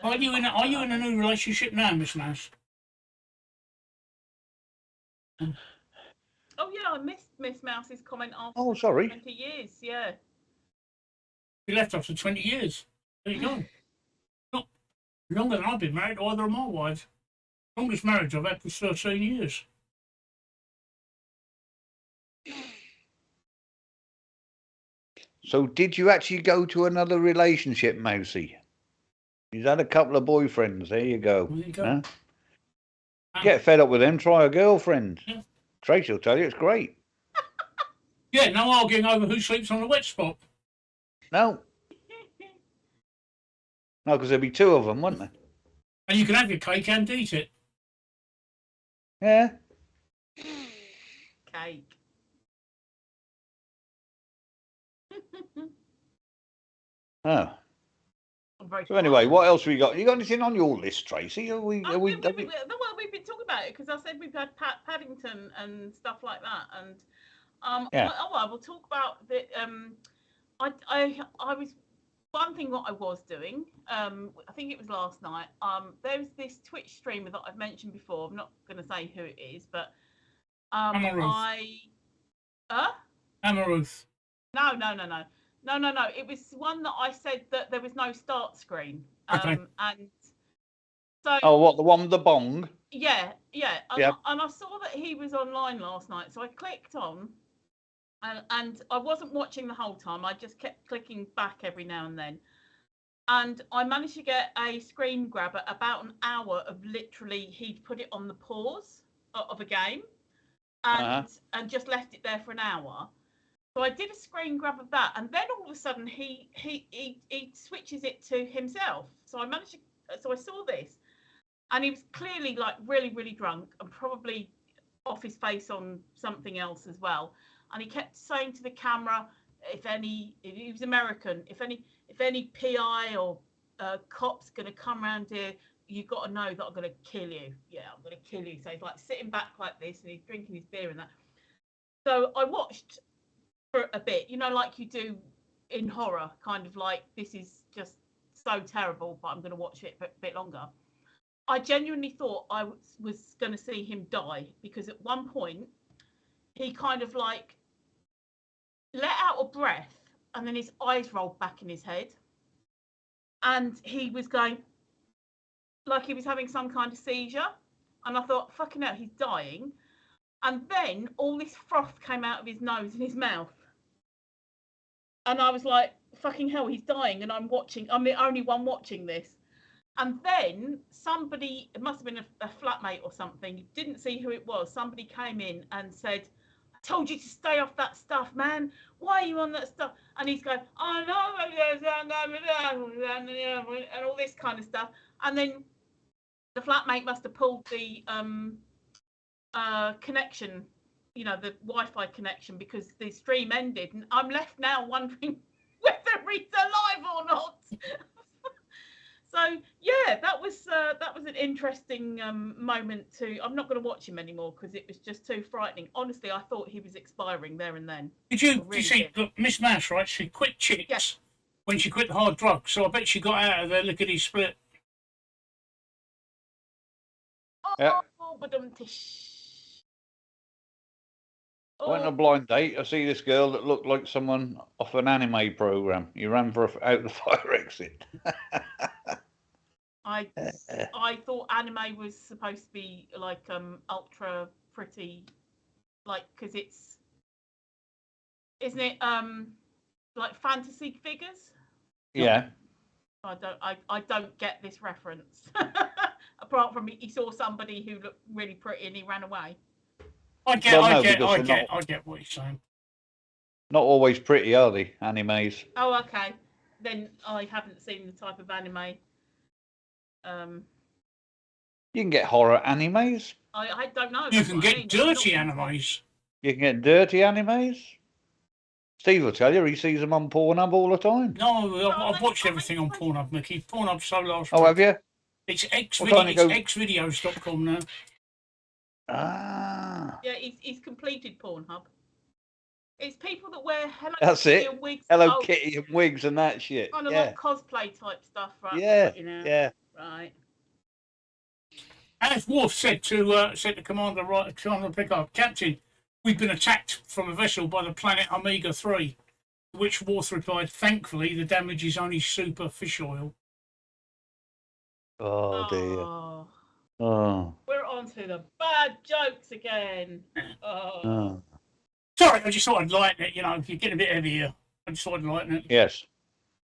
Are you in a new relationship now, Miss Mouse? Oh yeah, I missed Miss Mouse's comment after. Oh, sorry. 20 years, yeah. We left after 20 years. There you go. Not longer than I've been married, either of my wives. Longest marriage I've had was 13 years. So did you actually go to another relationship, Mousy? You've had a couple of boyfriends. There you go. There you go. Huh? Get fed up with them, try a girlfriend. Yeah. Tracy will tell you it's great. Yeah, no arguing over who sleeps on the wet spot. No. No, because there'd be two of them, wouldn't there? And you can have your cake and eat it. Yeah. Cake. Oh. So anyway, what else have we got? You got anything on your list, Tracy? Well, we've been talking about it because I said we've had Paddington and stuff like that, and yeah. We'll talk about the I was one thing what I was doing. I think it was last night. There's this Twitch streamer that I've mentioned before. I'm not going to say who it is, but Amaruth. Amaruth. No. It was one that I said that there was no start screen. Okay. And so. Oh, what, the one with the bong? Yeah. Yeah. And I saw that he was online last night, so I clicked on, and I wasn't watching the whole time. I just kept clicking back every now and then, and I managed to get a screen grab at about an hour of literally he'd put it on the pause of a game, and just left it there for an hour. So I did a screen grab of that, and then all of a sudden he switches it to himself. So I saw this, and he was clearly like really, really drunk and probably off his face on something else as well. And he kept saying to the camera, he was American, if any PI or cops gonna come around here, you've got to know that I'm gonna kill you. Yeah, I'm gonna kill you. So he's like sitting back like this, and he's drinking his beer and that. So I watched for a bit, like you do in horror, kind of like, this is just so terrible, but I'm going to watch it for a bit longer. I genuinely thought I was going to see him die, because at one point he kind of like let out a breath, and then his eyes rolled back in his head, and he was going like he was having some kind of seizure, and I thought, fucking hell, he's dying. And then all this froth came out of his nose and his mouth. And I was like, fucking hell, he's dying. And I'm the only one watching this. And then somebody, it must have been a flatmate or something, didn't see who it was. Somebody came in and said, I told you to stay off that stuff, man. Why are you on that stuff? And he's going, oh, no, and all this kind of stuff. And then the flatmate must have pulled the connection, the Wi-Fi connection, because the stream ended, and I'm left now wondering whether he's alive or not. So yeah, that was an interesting moment too. I'm not going to watch him anymore because it was just too frightening. Honestly, I thought he was expiring there and then. Did you see Miss Mash, right? She quit chicks when she quit the hard drugs, so I bet she got out of there lickety split. Oh, but I went on a blind date. I see this girl that looked like someone off an anime program. He ran out the fire exit. I thought anime was supposed to be like ultra pretty, like, because isn't it like fantasy figures? Yeah. I don't get this reference. Apart from he saw somebody who looked really pretty and he ran away. I get what you're saying. Not always pretty, are they, animes? Oh, okay. Then I haven't seen the type of anime. You can get horror animes. I don't know. You can get dirty animes. You can get dirty animes. Steve will tell you he sees them on Pornhub all the time. No, I've watched everything on Pornhub, Mickey. Pornhub's so last. Oh, have you? It's What xvideos.com now. Ah. Yeah, he's completed Pornhub. It's people that wear Hello That's Kitty it. and wigs. Hello Kitty and wigs and that shit. Kind of Yeah. like cosplay type stuff, right? Yeah. You know. Yeah. Right. As Worf said to Commander Picard, Captain, we've been attacked from a vessel by the planet Omega 3. To which Worf replied, thankfully, the damage is only superficial. Oh dear. Oh. Oh. We're on to the bad jokes again. Oh. Sorry, I just thought I'd lighten it. You know, if you're getting a bit heavier, I just thought I'd lighten it. Yes.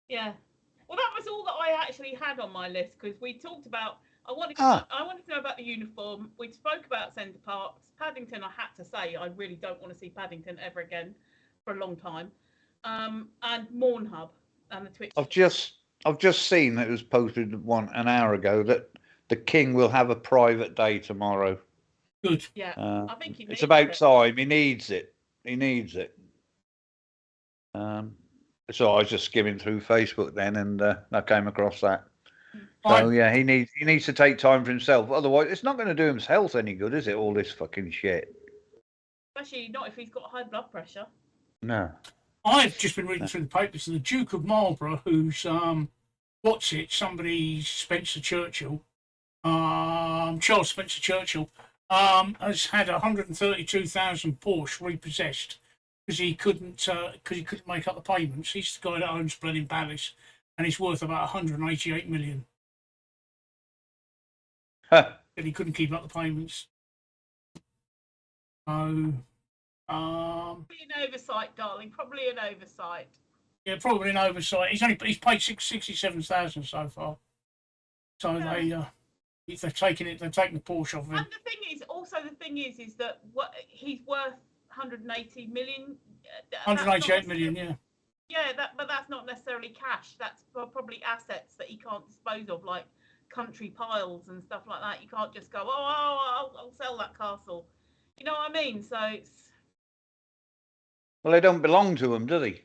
Yeah. Well, that was all that I actually had on my list because we talked about. I wanted to know about the uniform. We spoke about Centre Parcs. Paddington, I had to say, I really don't want to see Paddington ever again for a long time. And Mornhub and the Twitch. I've just seen that it was posted an hour ago that the King will have a private day tomorrow. Good. Yeah, I think it's about time. He needs it. He needs it. So I was just skimming through Facebook then, and I came across that. So yeah, he needs to take time for himself. Otherwise, it's not going to do his health any good, is it? All this fucking shit. Especially not if he's got high blood pressure. No. I've just been reading through the papers, and the Duke of Marlborough, who's Spencer Churchill, Charles Spencer Churchill, has had 132,000 Porsche repossessed because he couldn't make up the payments. He's the guy that owns Blenheim Palace, and he's worth about 188 million. Huh. And he couldn't keep up the payments. So, probably an oversight, darling. Probably an oversight. Yeah, probably an oversight. He's paid 67,000 so far. So yeah. They've taken the Porsche off him. And the thing is that what he's worth 180 million. 188 million, yeah. Yeah, but that's not necessarily cash. That's probably assets that he can't dispose of, like country piles and stuff like that. You can't just go, I'll sell that castle. You know what I mean? So it's. Well, they don't belong to him, do they?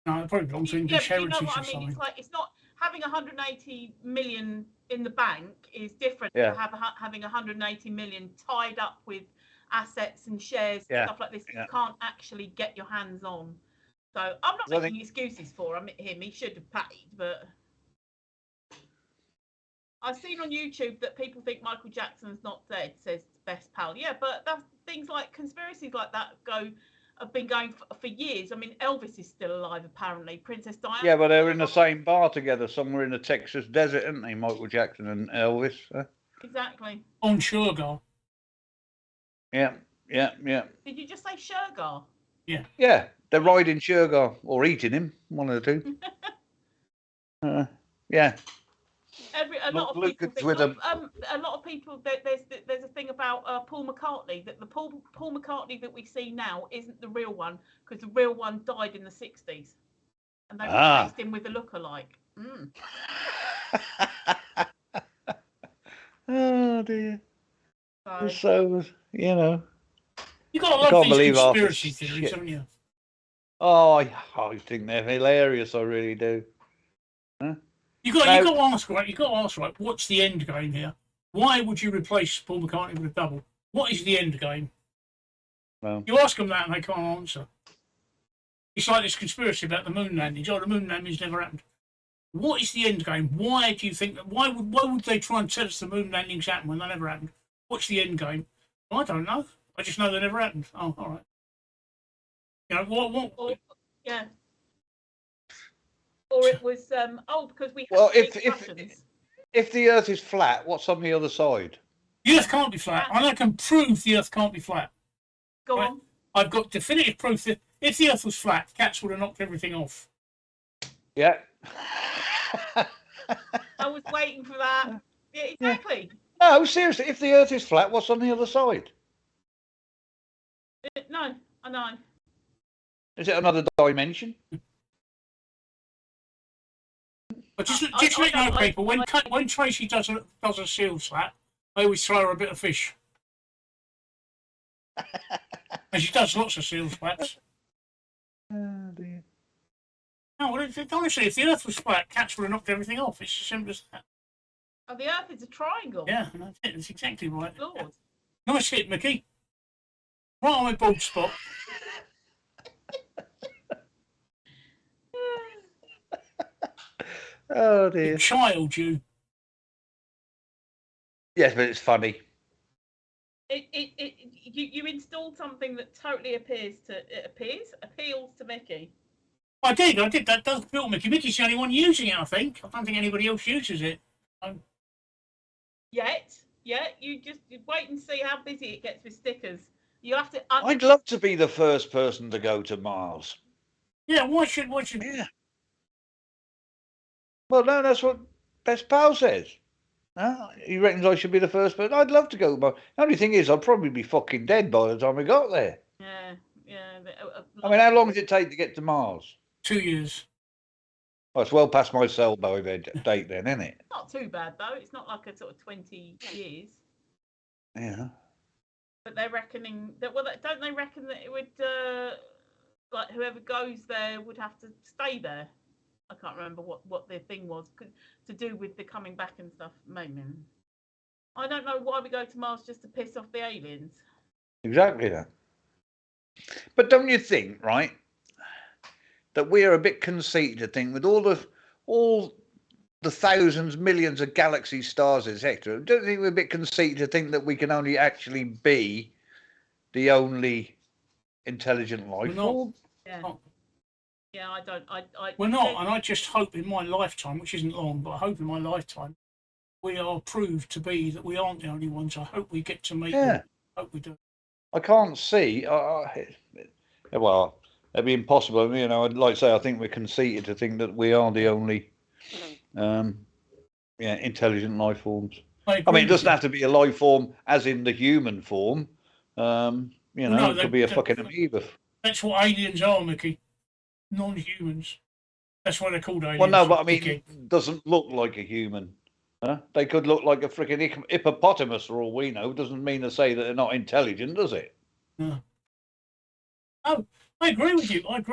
No, they probably belong to English Heritage. You know what I mean? It's not having 180 million in the bank is different to having 180 million tied up with assets and shares and stuff like this. You can't actually get your hands on. So I'm not making excuses for him. He should have paid, but I've seen on YouTube that people think Michael Jackson's not dead. Says best pal. Yeah, but that's things like conspiracies like that have been going for years. I mean, Elvis is still alive apparently. Princess Diana. Yeah, but they're in the same bar together somewhere in the Texas desert, aren't they? Michael Jackson and Elvis. Exactly. On Shergar. Yeah. Did you just say Shergar? Yeah. Yeah, they're riding Shergar or eating him, one of the two. Yeah. A lot of people. There's a thing about Paul McCartney that the Paul McCartney that we see now isn't the real one because the real one died in the 60s, and they replaced him with a lookalike. Oh dear. So you know. You got a lot of these conspiracy theories, haven't you? Oh, I think they're hilarious. I really do. Huh? You got to ask right. What's the end game here? Why would you replace Paul McCartney with a double? What is the end game? Well, you ask them that and they can't answer. It's like this conspiracy about the moon landings. Oh, the moon landings never happened. What is the end game? Why do you think that? Why would they try and tell us the moon landings happened when they never happened? What's the end game? Well, I don't know. I just know they never happened. Oh, all right. You know what? Yeah. Or it was because we. Well, if the Earth is flat, what's on the other side? The Earth can't be flat, and I can prove the Earth can't be flat. Go on. I've got definitive proof that if the Earth was flat, cats would have knocked everything off. Yeah. I was waiting for that. Yeah, exactly. No, seriously, if the Earth is flat, what's on the other side? No, I know. Is it another dimension? But just let you know, people, when Tracy does a seal slap, I always throw her a bit of fish. And she does lots of seal slaps. Oh, dear. No, well, honestly, if the Earth was flat, cats would have knocked everything off. It's as simple as that. Oh, the Earth is a triangle. Yeah, that's it. That's exactly right. Lord. Nice hit, Mickey. Right on my bald spot. Oh You dear. child, you. Yes, but it's funny. You installed something that totally appeals to Mickey. I did. That does appeal to Mickey. Mickey's the only one using it, I think. I don't think anybody else uses it. Yet, you just wait and see how busy it gets with stickers. You have to. I'd love to be the first person to go to Mars. Yeah, why should? Yeah. Well, no, that's what Best Pal says. No, he reckons I should be the first person. I'd love to go. But the only thing is, I'd probably be fucking dead by the time I got there. Yeah. I mean, how long does it take to get to Mars? 2 years. Well, it's well past my sell-by date then, isn't it? Not too bad though. It's not like a sort of 20 years. Yeah. But they're reckoning that. Well, don't they reckon that it would, like whoever goes there would have to stay there? I can't remember what their thing was to do with the coming back and stuff. Maybe. I don't know why we go to Mars just to piss off the aliens. Exactly that. But don't you think, right, that we are a bit conceited to think with all the thousands, millions of galaxies, stars, etc. Don't you think we're a bit conceited to think that we can only actually be the only intelligent life form? Yeah. Yeah, I don't. We're not, and I just hope in my lifetime, which isn't long, but I hope in my lifetime, we are proved to be that we aren't the only ones. I hope we get to meet them. I hope we do. I can't see. Well, it'd be impossible. You know, I'd like to say I think we're conceited to think that we are the only, intelligent life forms. I mean, it doesn't have to be a life form, as in the human form. It could be a fucking amoeba. That's what aliens are, Mickey. Non-humans. That's why they're called aliens. Well, no, but I mean, it doesn't look like a human. Huh? They could look like a freaking hippopotamus for all we know. Doesn't mean to say that they're not intelligent, does it? No. Oh, I agree with you. And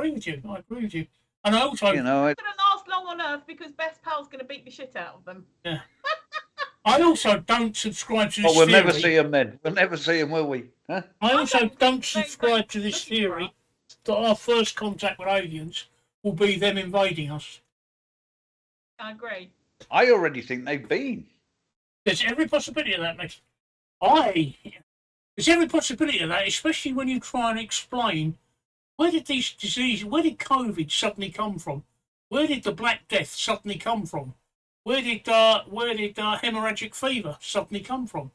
I also, they're going to last long on Earth because Best Pal's going to beat the shit out of them. Yeah. I also don't subscribe to this we'll theory. never see them then. We'll never see them, will we? Huh? I also don't subscribe to this theory that our first contact with aliens will be them invading us. I agree. I already think they've been. There's every possibility of that, mate. There's every possibility of that, especially when you try and explain where did these diseases, where did COVID suddenly come from? Where did the Black Death suddenly come from? Where did hemorrhagic fever suddenly come from?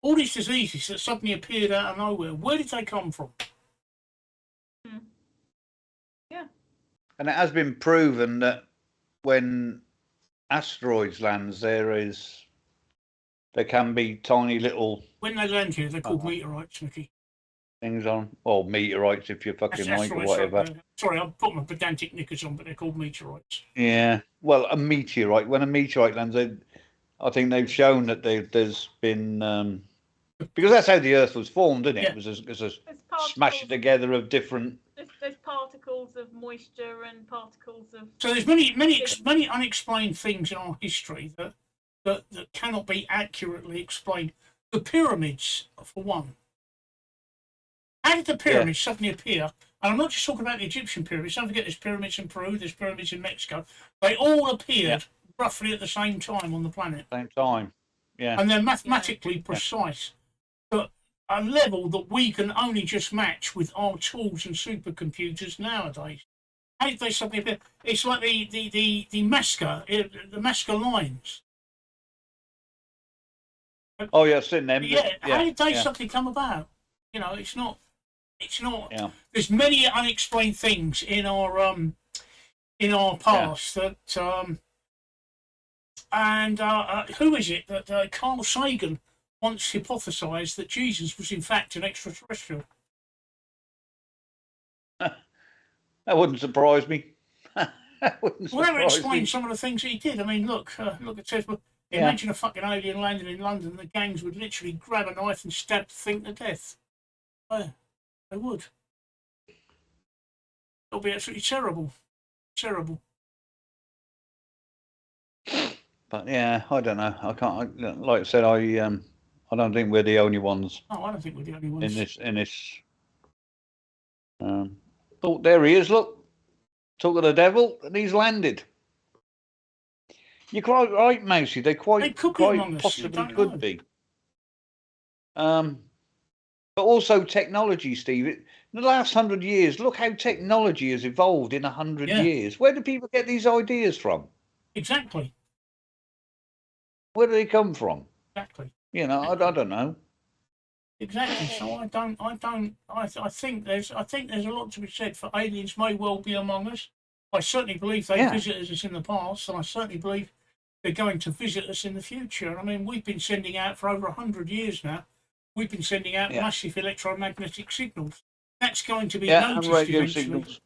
All these diseases that suddenly appeared out of nowhere, where did they come from? Yeah. And it has been proven that when asteroids lands, there can be tiny little. When they land here, they're called meteorites, Mickey. Things on, or meteorites if you fucking like, or whatever. Sorry, I've put my pedantic knickers on, but they're called meteorites. Yeah, well, a meteorite. When a meteorite lands, I think they've shown that there's been because that's how the Earth was formed, isn't it? Yeah. It was a smashing together of different. There's particles of moisture and particles of. So there's many unexplained things in our history that cannot be accurately explained. The pyramids, for one. How did the pyramids suddenly appear? And I'm not just talking about the Egyptian pyramids. Don't forget there's pyramids in Peru, there's pyramids in Mexico. They all appeared roughly at the same time on the planet. Same time, yeah. And they're mathematically precise. But a level that we can only just match with our tools and supercomputers nowadays. How did they suddenly appear? It's like the Nazca lines. Oh yeah, I've seen them. Yeah, how did they suddenly come about? You know, it's not. Yeah. There's many unexplained things in our past that. Who is it that Carl Sagan once hypothesized that Jesus was in fact an extraterrestrial? That wouldn't surprise me. Whatever explains some of the things that he did. I mean, look at Tesla. Imagine a fucking alien landing in London. The gangs would literally grab a knife and stab the thing to death. They would. It'll be absolutely terrible. Terrible. But yeah, I don't know. I can't. Like I said, I don't think we're the only ones. Oh, I don't think we're the only ones. In this. Oh, there he is. Look, talk of the devil, and he's landed. You're quite right, Mousy. They quite possibly could be. But also technology, Steve. In the last 100 years, look how technology has evolved in 100 years. Where do people get these ideas from? Exactly. Where do they come from? Exactly. You know, I don't know. Exactly. So I think there's a lot to be said for aliens may well be among us. I certainly believe they visited us in the past, and I certainly believe they're going to visit us in the future. I mean, we've been sending out for over 100 years now. We've been sending out massive electromagnetic signals. That's going to be noticed and radio eventually. signals.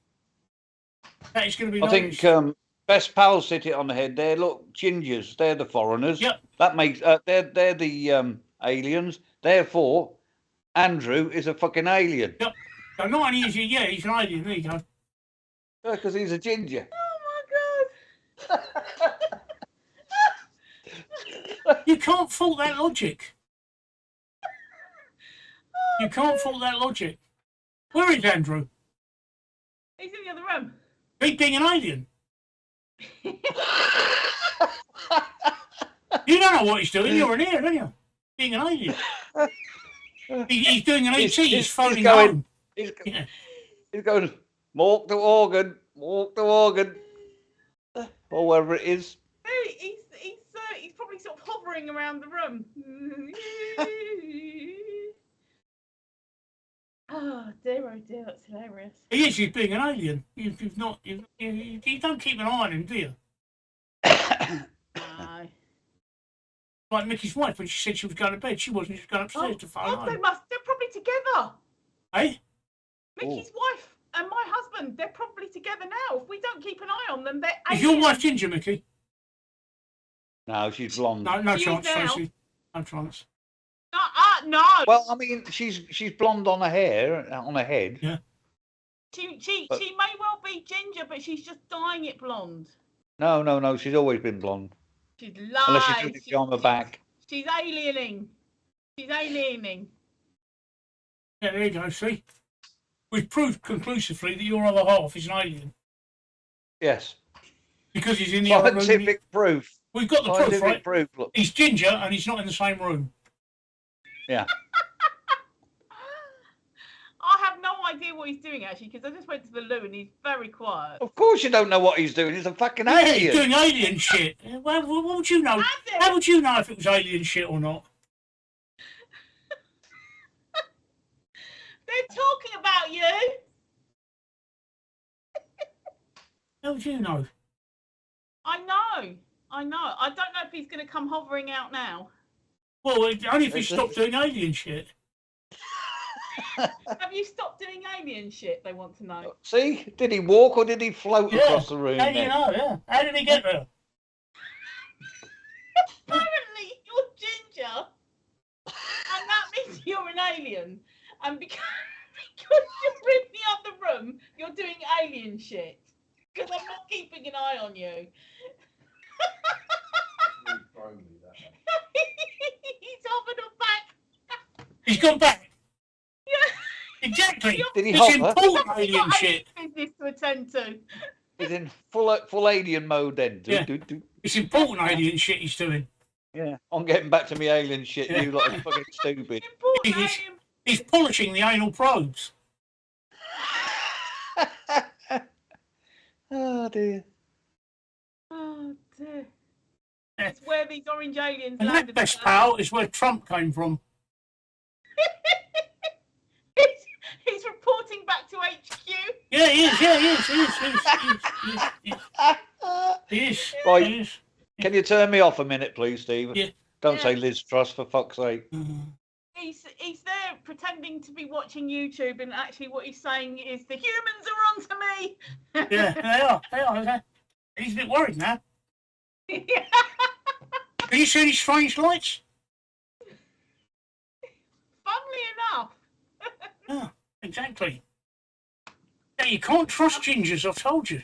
That is going to be noticed. I think Best Pals hit it on the head there. Look, gingers, they're the foreigners. Yep. That makes they're the aliens. Therefore, Andrew is a fucking alien. Yep. So not only is he, he's an alien. There you go. Because he's a ginger. Oh my God. You can't fault that logic. You can't fault that logic. Where is Andrew? He's in the other room. He's being an alien. You don't know what he's doing. You're in here, don't you? Being an alien. He's doing an ET. He's phoning home. He's going, walk the organ, or wherever it is. He's probably sort of hovering around the room. Oh dear, that's hilarious. He is. He's being an alien. You don't keep an eye on him, do you? No. Like Mickey's wife, when she said she was going to bed, she wasn't. She was going upstairs to phone home. They're probably together. Hey? Mickey's wife and my husband, they're probably together now. If we don't keep an eye on them, they're aliens. Is your wife ginger, Mickey? No, she's blonde. No chance, Tracy. No chance. No. Well, I mean, she's blonde on her hair, on her head. Yeah. She may well be ginger, but she's just dyeing it blonde. No. She's always been blonde. She's lying. Unless she's doing it on her back. She's aliening. Yeah, there you go. See, we've proved conclusively that your other half is an alien. Yes. Because he's in the other room. Scientific proof. We've got the proof, right? Proof, look. He's ginger and he's not in the same room. Yeah. I have no idea what he's doing actually, because I just went to the loo and he's very quiet. Of course you don't know what he's doing. He's a fucking alien. He's doing alien shit. Well, what would you know? How would you know if it was alien shit or not? They're talking about you. How would you know? I know. I don't know if he's going to come hovering out now. Well, only if he stopped doing alien shit. Have you stopped doing alien shit? They want to know. See? Did he walk or did he float across the room? How do you know? Yeah. How did he get there? Apparently, you're ginger, and that means you're an alien. And because you're in the other room, you're doing alien shit. Because I'm not keeping an eye on you. He's hovered on back. He's gone back. Yeah. Exactly. Did he it's hover? Important alien shit. Business to attend to. He's in full alien mode then. It's important alien shit he's doing. Yeah. I'm getting back to me alien shit. You lot are fucking stupid. He's polishing the anal probes. Oh dear. Oh dear. It's where these orange aliens and landed. That best pal is where Trump came from. He's reporting back to HQ. Yeah, he is. Yeah, he is. Right. Can you turn me off a minute, please, Steve? Yeah. Don't say Liz Truss, for fuck's sake. He's there pretending to be watching YouTube, and actually what he's saying is the humans are onto me. Yeah, they are. He's a bit worried now. Yeah. Can you see any strange lights? Funnily enough. Yeah, exactly. You can't trust gingers, I've told you.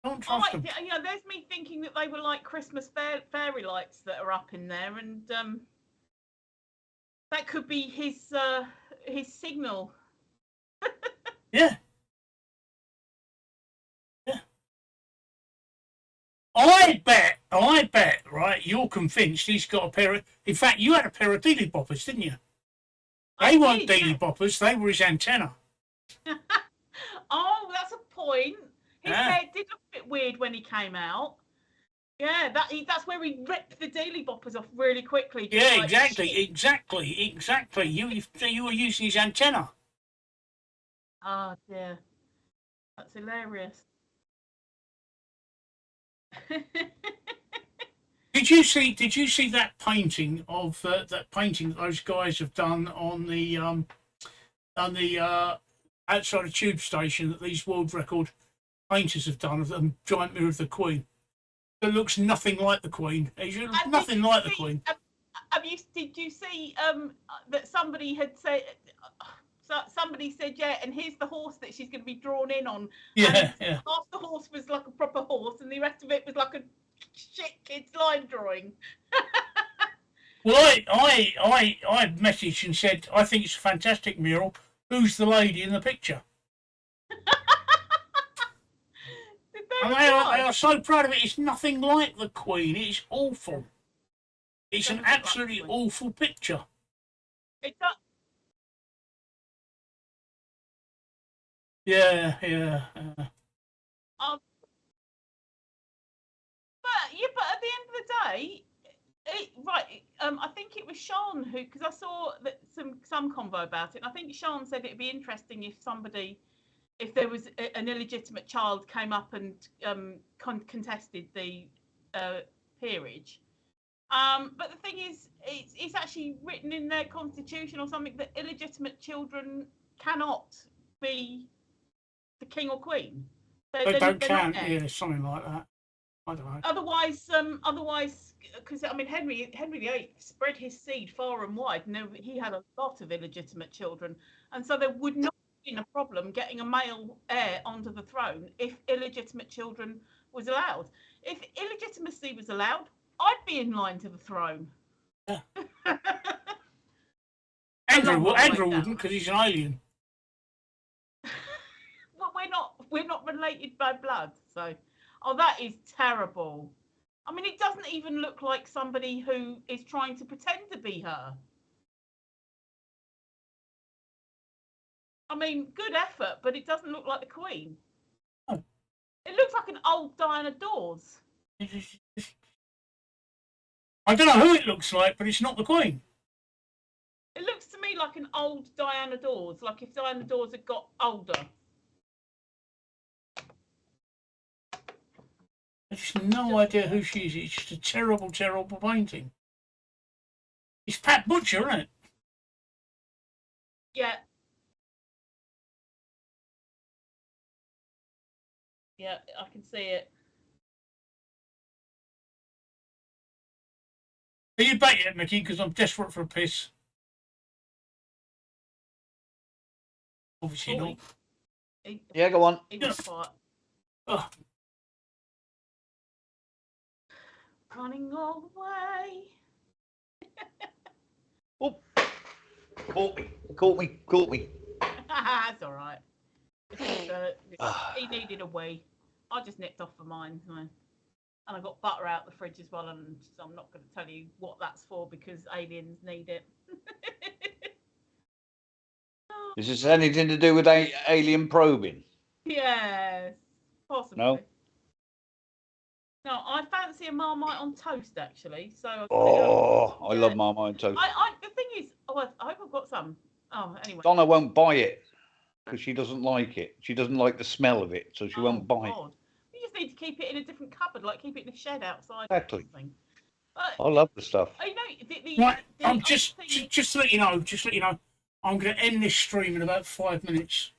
Don't trust them. You know, there's me thinking that they were like Christmas fairy lights that are up in there, and that could be his signal. Yeah. Yeah. I bet, right, you're convinced he's got a pair of... In fact, you had a pair of dealy boppers, didn't you? They weren't dealy boppers, they were his antenna. Oh, that's a point. His hair did look a bit weird when he came out. Yeah, that's where he ripped the daily boppers off really quickly. Yeah, like, exactly. You were using his antenna. Oh dear, that's hilarious. Did you see that painting of that those guys have done on the outside of Tube Station that these world record painters have done of the giant mirror of the Queen? It looks nothing like the Queen. Nothing like the Queen. Did you see that somebody had said? Somebody said, yeah, and here's the horse that she's going to be drawn in on. Yeah, and half the horse was like a proper horse, and the rest of it was like a shit kid's line drawing. Well, I messaged and said, I think it's a fantastic mural. Who's the lady in the picture? And they are so proud of it. It's nothing like the Queen. It's awful. It's an absolutely awful picture. It does. Yeah. But at the end of the day, I think it was Sean who, because I saw that some convo about it. And I think Sean said it'd be interesting if there was an illegitimate child came up and contested the peerage. But the thing is, it's actually written in their constitution or something that illegitimate children cannot be the king or queen. They don't count. Yeah, something like that. I don't know. Otherwise, because I mean, Henry VIII spread his seed far and wide, and he had a lot of illegitimate children, and so there would not have been a problem getting a male heir onto the throne if illegitimate children was allowed. If illegitimacy was allowed, I'd be in line to the throne. Yeah. Andrew wouldn't, because he's an alien. Well, we're not related by blood, so. Oh, that is terrible. I mean, it doesn't even look like somebody who is trying to pretend to be her. I mean, good effort, but it doesn't look like the Queen. Oh. It looks like an old Diana Dawes. I don't know who it looks like, but it's not the Queen. It looks to me like an old Diana Dawes, like if Diana Dawes had got older. I just have no idea who she is. It's just a terrible, terrible painting. It's Pat Butcher, isn't it? Yeah. Yeah, I can see it. Are you back yet, Mickey? Because I'm desperate for a piss. Obviously not. Yeah, go on. Oh. Running away. Oh, caught me. That's all right. He needed a wee. I just nipped off for mine, and I got butter out the fridge as well. And so I'm not going to tell you what that's for because aliens need it. Is this anything to do with alien probing? Yes, possibly. No. No, I fancy a Marmite on toast actually. So I love Marmite on toast. The thing is, I hope I've got some. Oh, anyway. Donna won't buy it because she doesn't like it. She doesn't like the smell of it, so she won't buy it. You just need to keep it in a different cupboard, like keep it in a shed outside. Exactly. But, I love the stuff. You know, right, I'm just to let you know, I'm going to end this stream in about 5 minutes.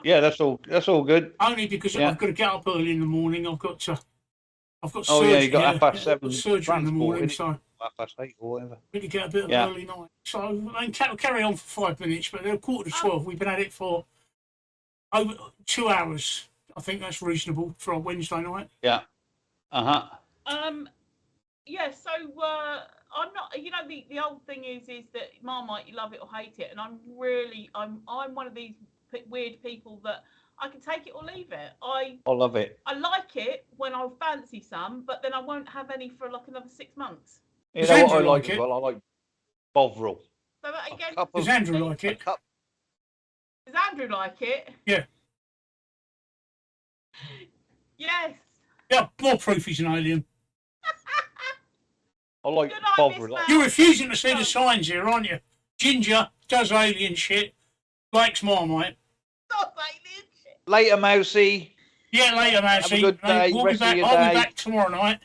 Yeah, that's all good. Only because I've got to get up early in the morning. I've got surgery. Oh yeah, you got 7:30 surgery in the morning, so 8:30 or whatever. Really get a bit of early night. So I can carry on for 5 minutes, but they're 11:45. We've been at it for over 2 hours. I think that's reasonable for a Wednesday night. Yeah. Yeah. So I'm not. You know, the old thing is that Marmite, you love it or hate it, and I'm one of these weird people that I can take it or leave it. I love it. I like it when I fancy some, but then I won't have any for like another 6 months. You know what I like as well? I like Bovril. So that again, does Andrew like it? Does Andrew like it? Yeah. Yes. Yeah, more proof he's an alien. I like Bovril. You're refusing to see the signs here, aren't you? Ginger does alien shit, likes Marmite. Stop alien shit. Later, Mousy. Yeah, later, Mousy. Have a good day. I'll be back tomorrow night.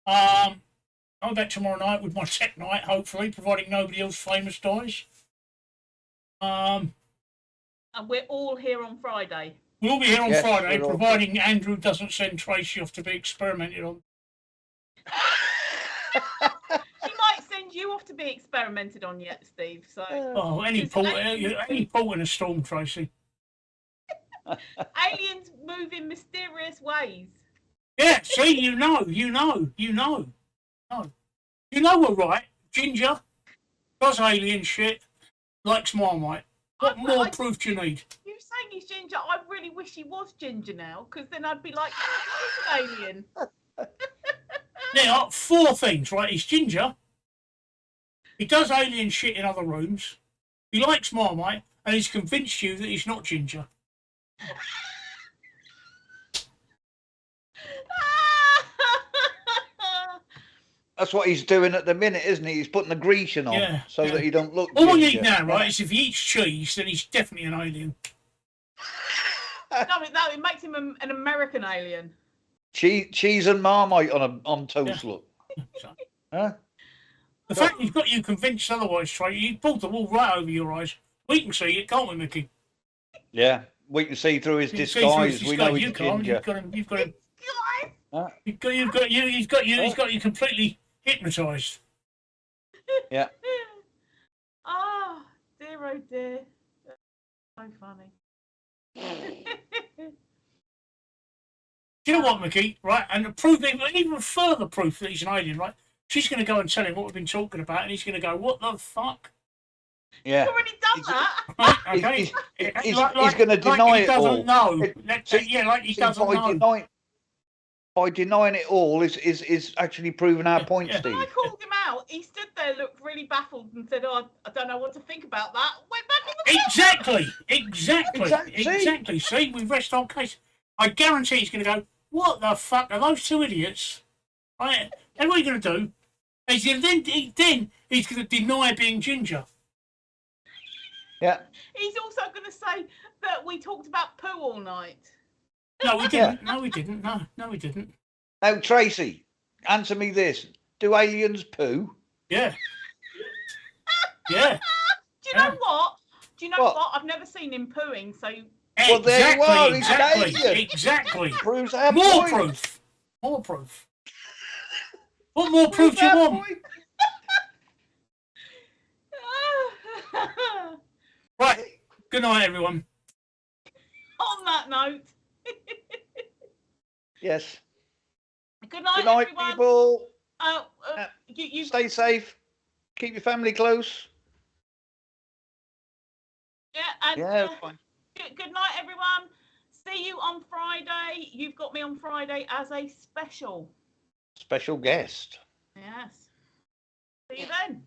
I'll be back tomorrow night with my tech night, hopefully, providing nobody else famous dies. And we're all here on Friday. We'll be here on Friday, providing Andrew doesn't send Tracy off to be experimented on. She might send you off to be experimented on yet, Steve. So. Any port in a storm, Tracy. Aliens move in mysterious ways. Yeah, see, you know. No, we're right. Ginger does alien shit, likes Marmite. What more proof do you need? You saying he's ginger? I really wish he was ginger now, because then I'd be like, oh, he's an alien. Now, 4 things, right? He's ginger. He does alien shit in other rooms. He likes Marmite, and he's convinced you that he's not ginger. That's what he's doing at the minute, isn't he? He's putting the Grecian on that he don't look ginger. All you need now, right, is if he eats cheese, then he's definitely an alien. No, it makes him an American alien. Cheese and Marmite on toast, look. Huh? The fact he's got you convinced otherwise, Trey, he pulled the wool right over your eyes. We can see it, can't we, Mickey? Yeah, we can see through his disguise. We know he's ginger. You've got him. Huh? He's got you completely hypnotised. Yeah. Oh dear. So funny. Do you know what, Mickey? Right, and proof, even further proof that he's an alien, right? She's going to go and tell him what we've been talking about, and he's going to go, "What the fuck?" Yeah. He's already done that. Right, okay. He's going to deny it all. He doesn't know. He doesn't know. By denying it all is actually proving our point, Steve. I called him out. He stood there, looked really baffled, and said, "Oh, I don't know what to think about that." Went back in the Exactly. See, we rest our case. I guarantee he's going to go, "What the fuck are those 2 idiots?" Right? And what are you going to do? He's going to then he's going to deny being ginger. Yeah. He's also going to say that we talked about poo all night. No, we didn't. No, we didn't. No, we didn't. Now, Tracy, answer me this: do aliens poo? Yeah. Yeah. Do you know what? I've never seen him pooing, so. Well, there you are. He's an alien. Exactly. Proves our More point. More proof. What more proof do you want? Right. Good night, everyone. On that note. Yes. Good night, everyone. People. You stay safe. Keep your family close. Yeah, fine. Good night, everyone. See you on Friday. You've got me on Friday as a special guest. Yes. See you then.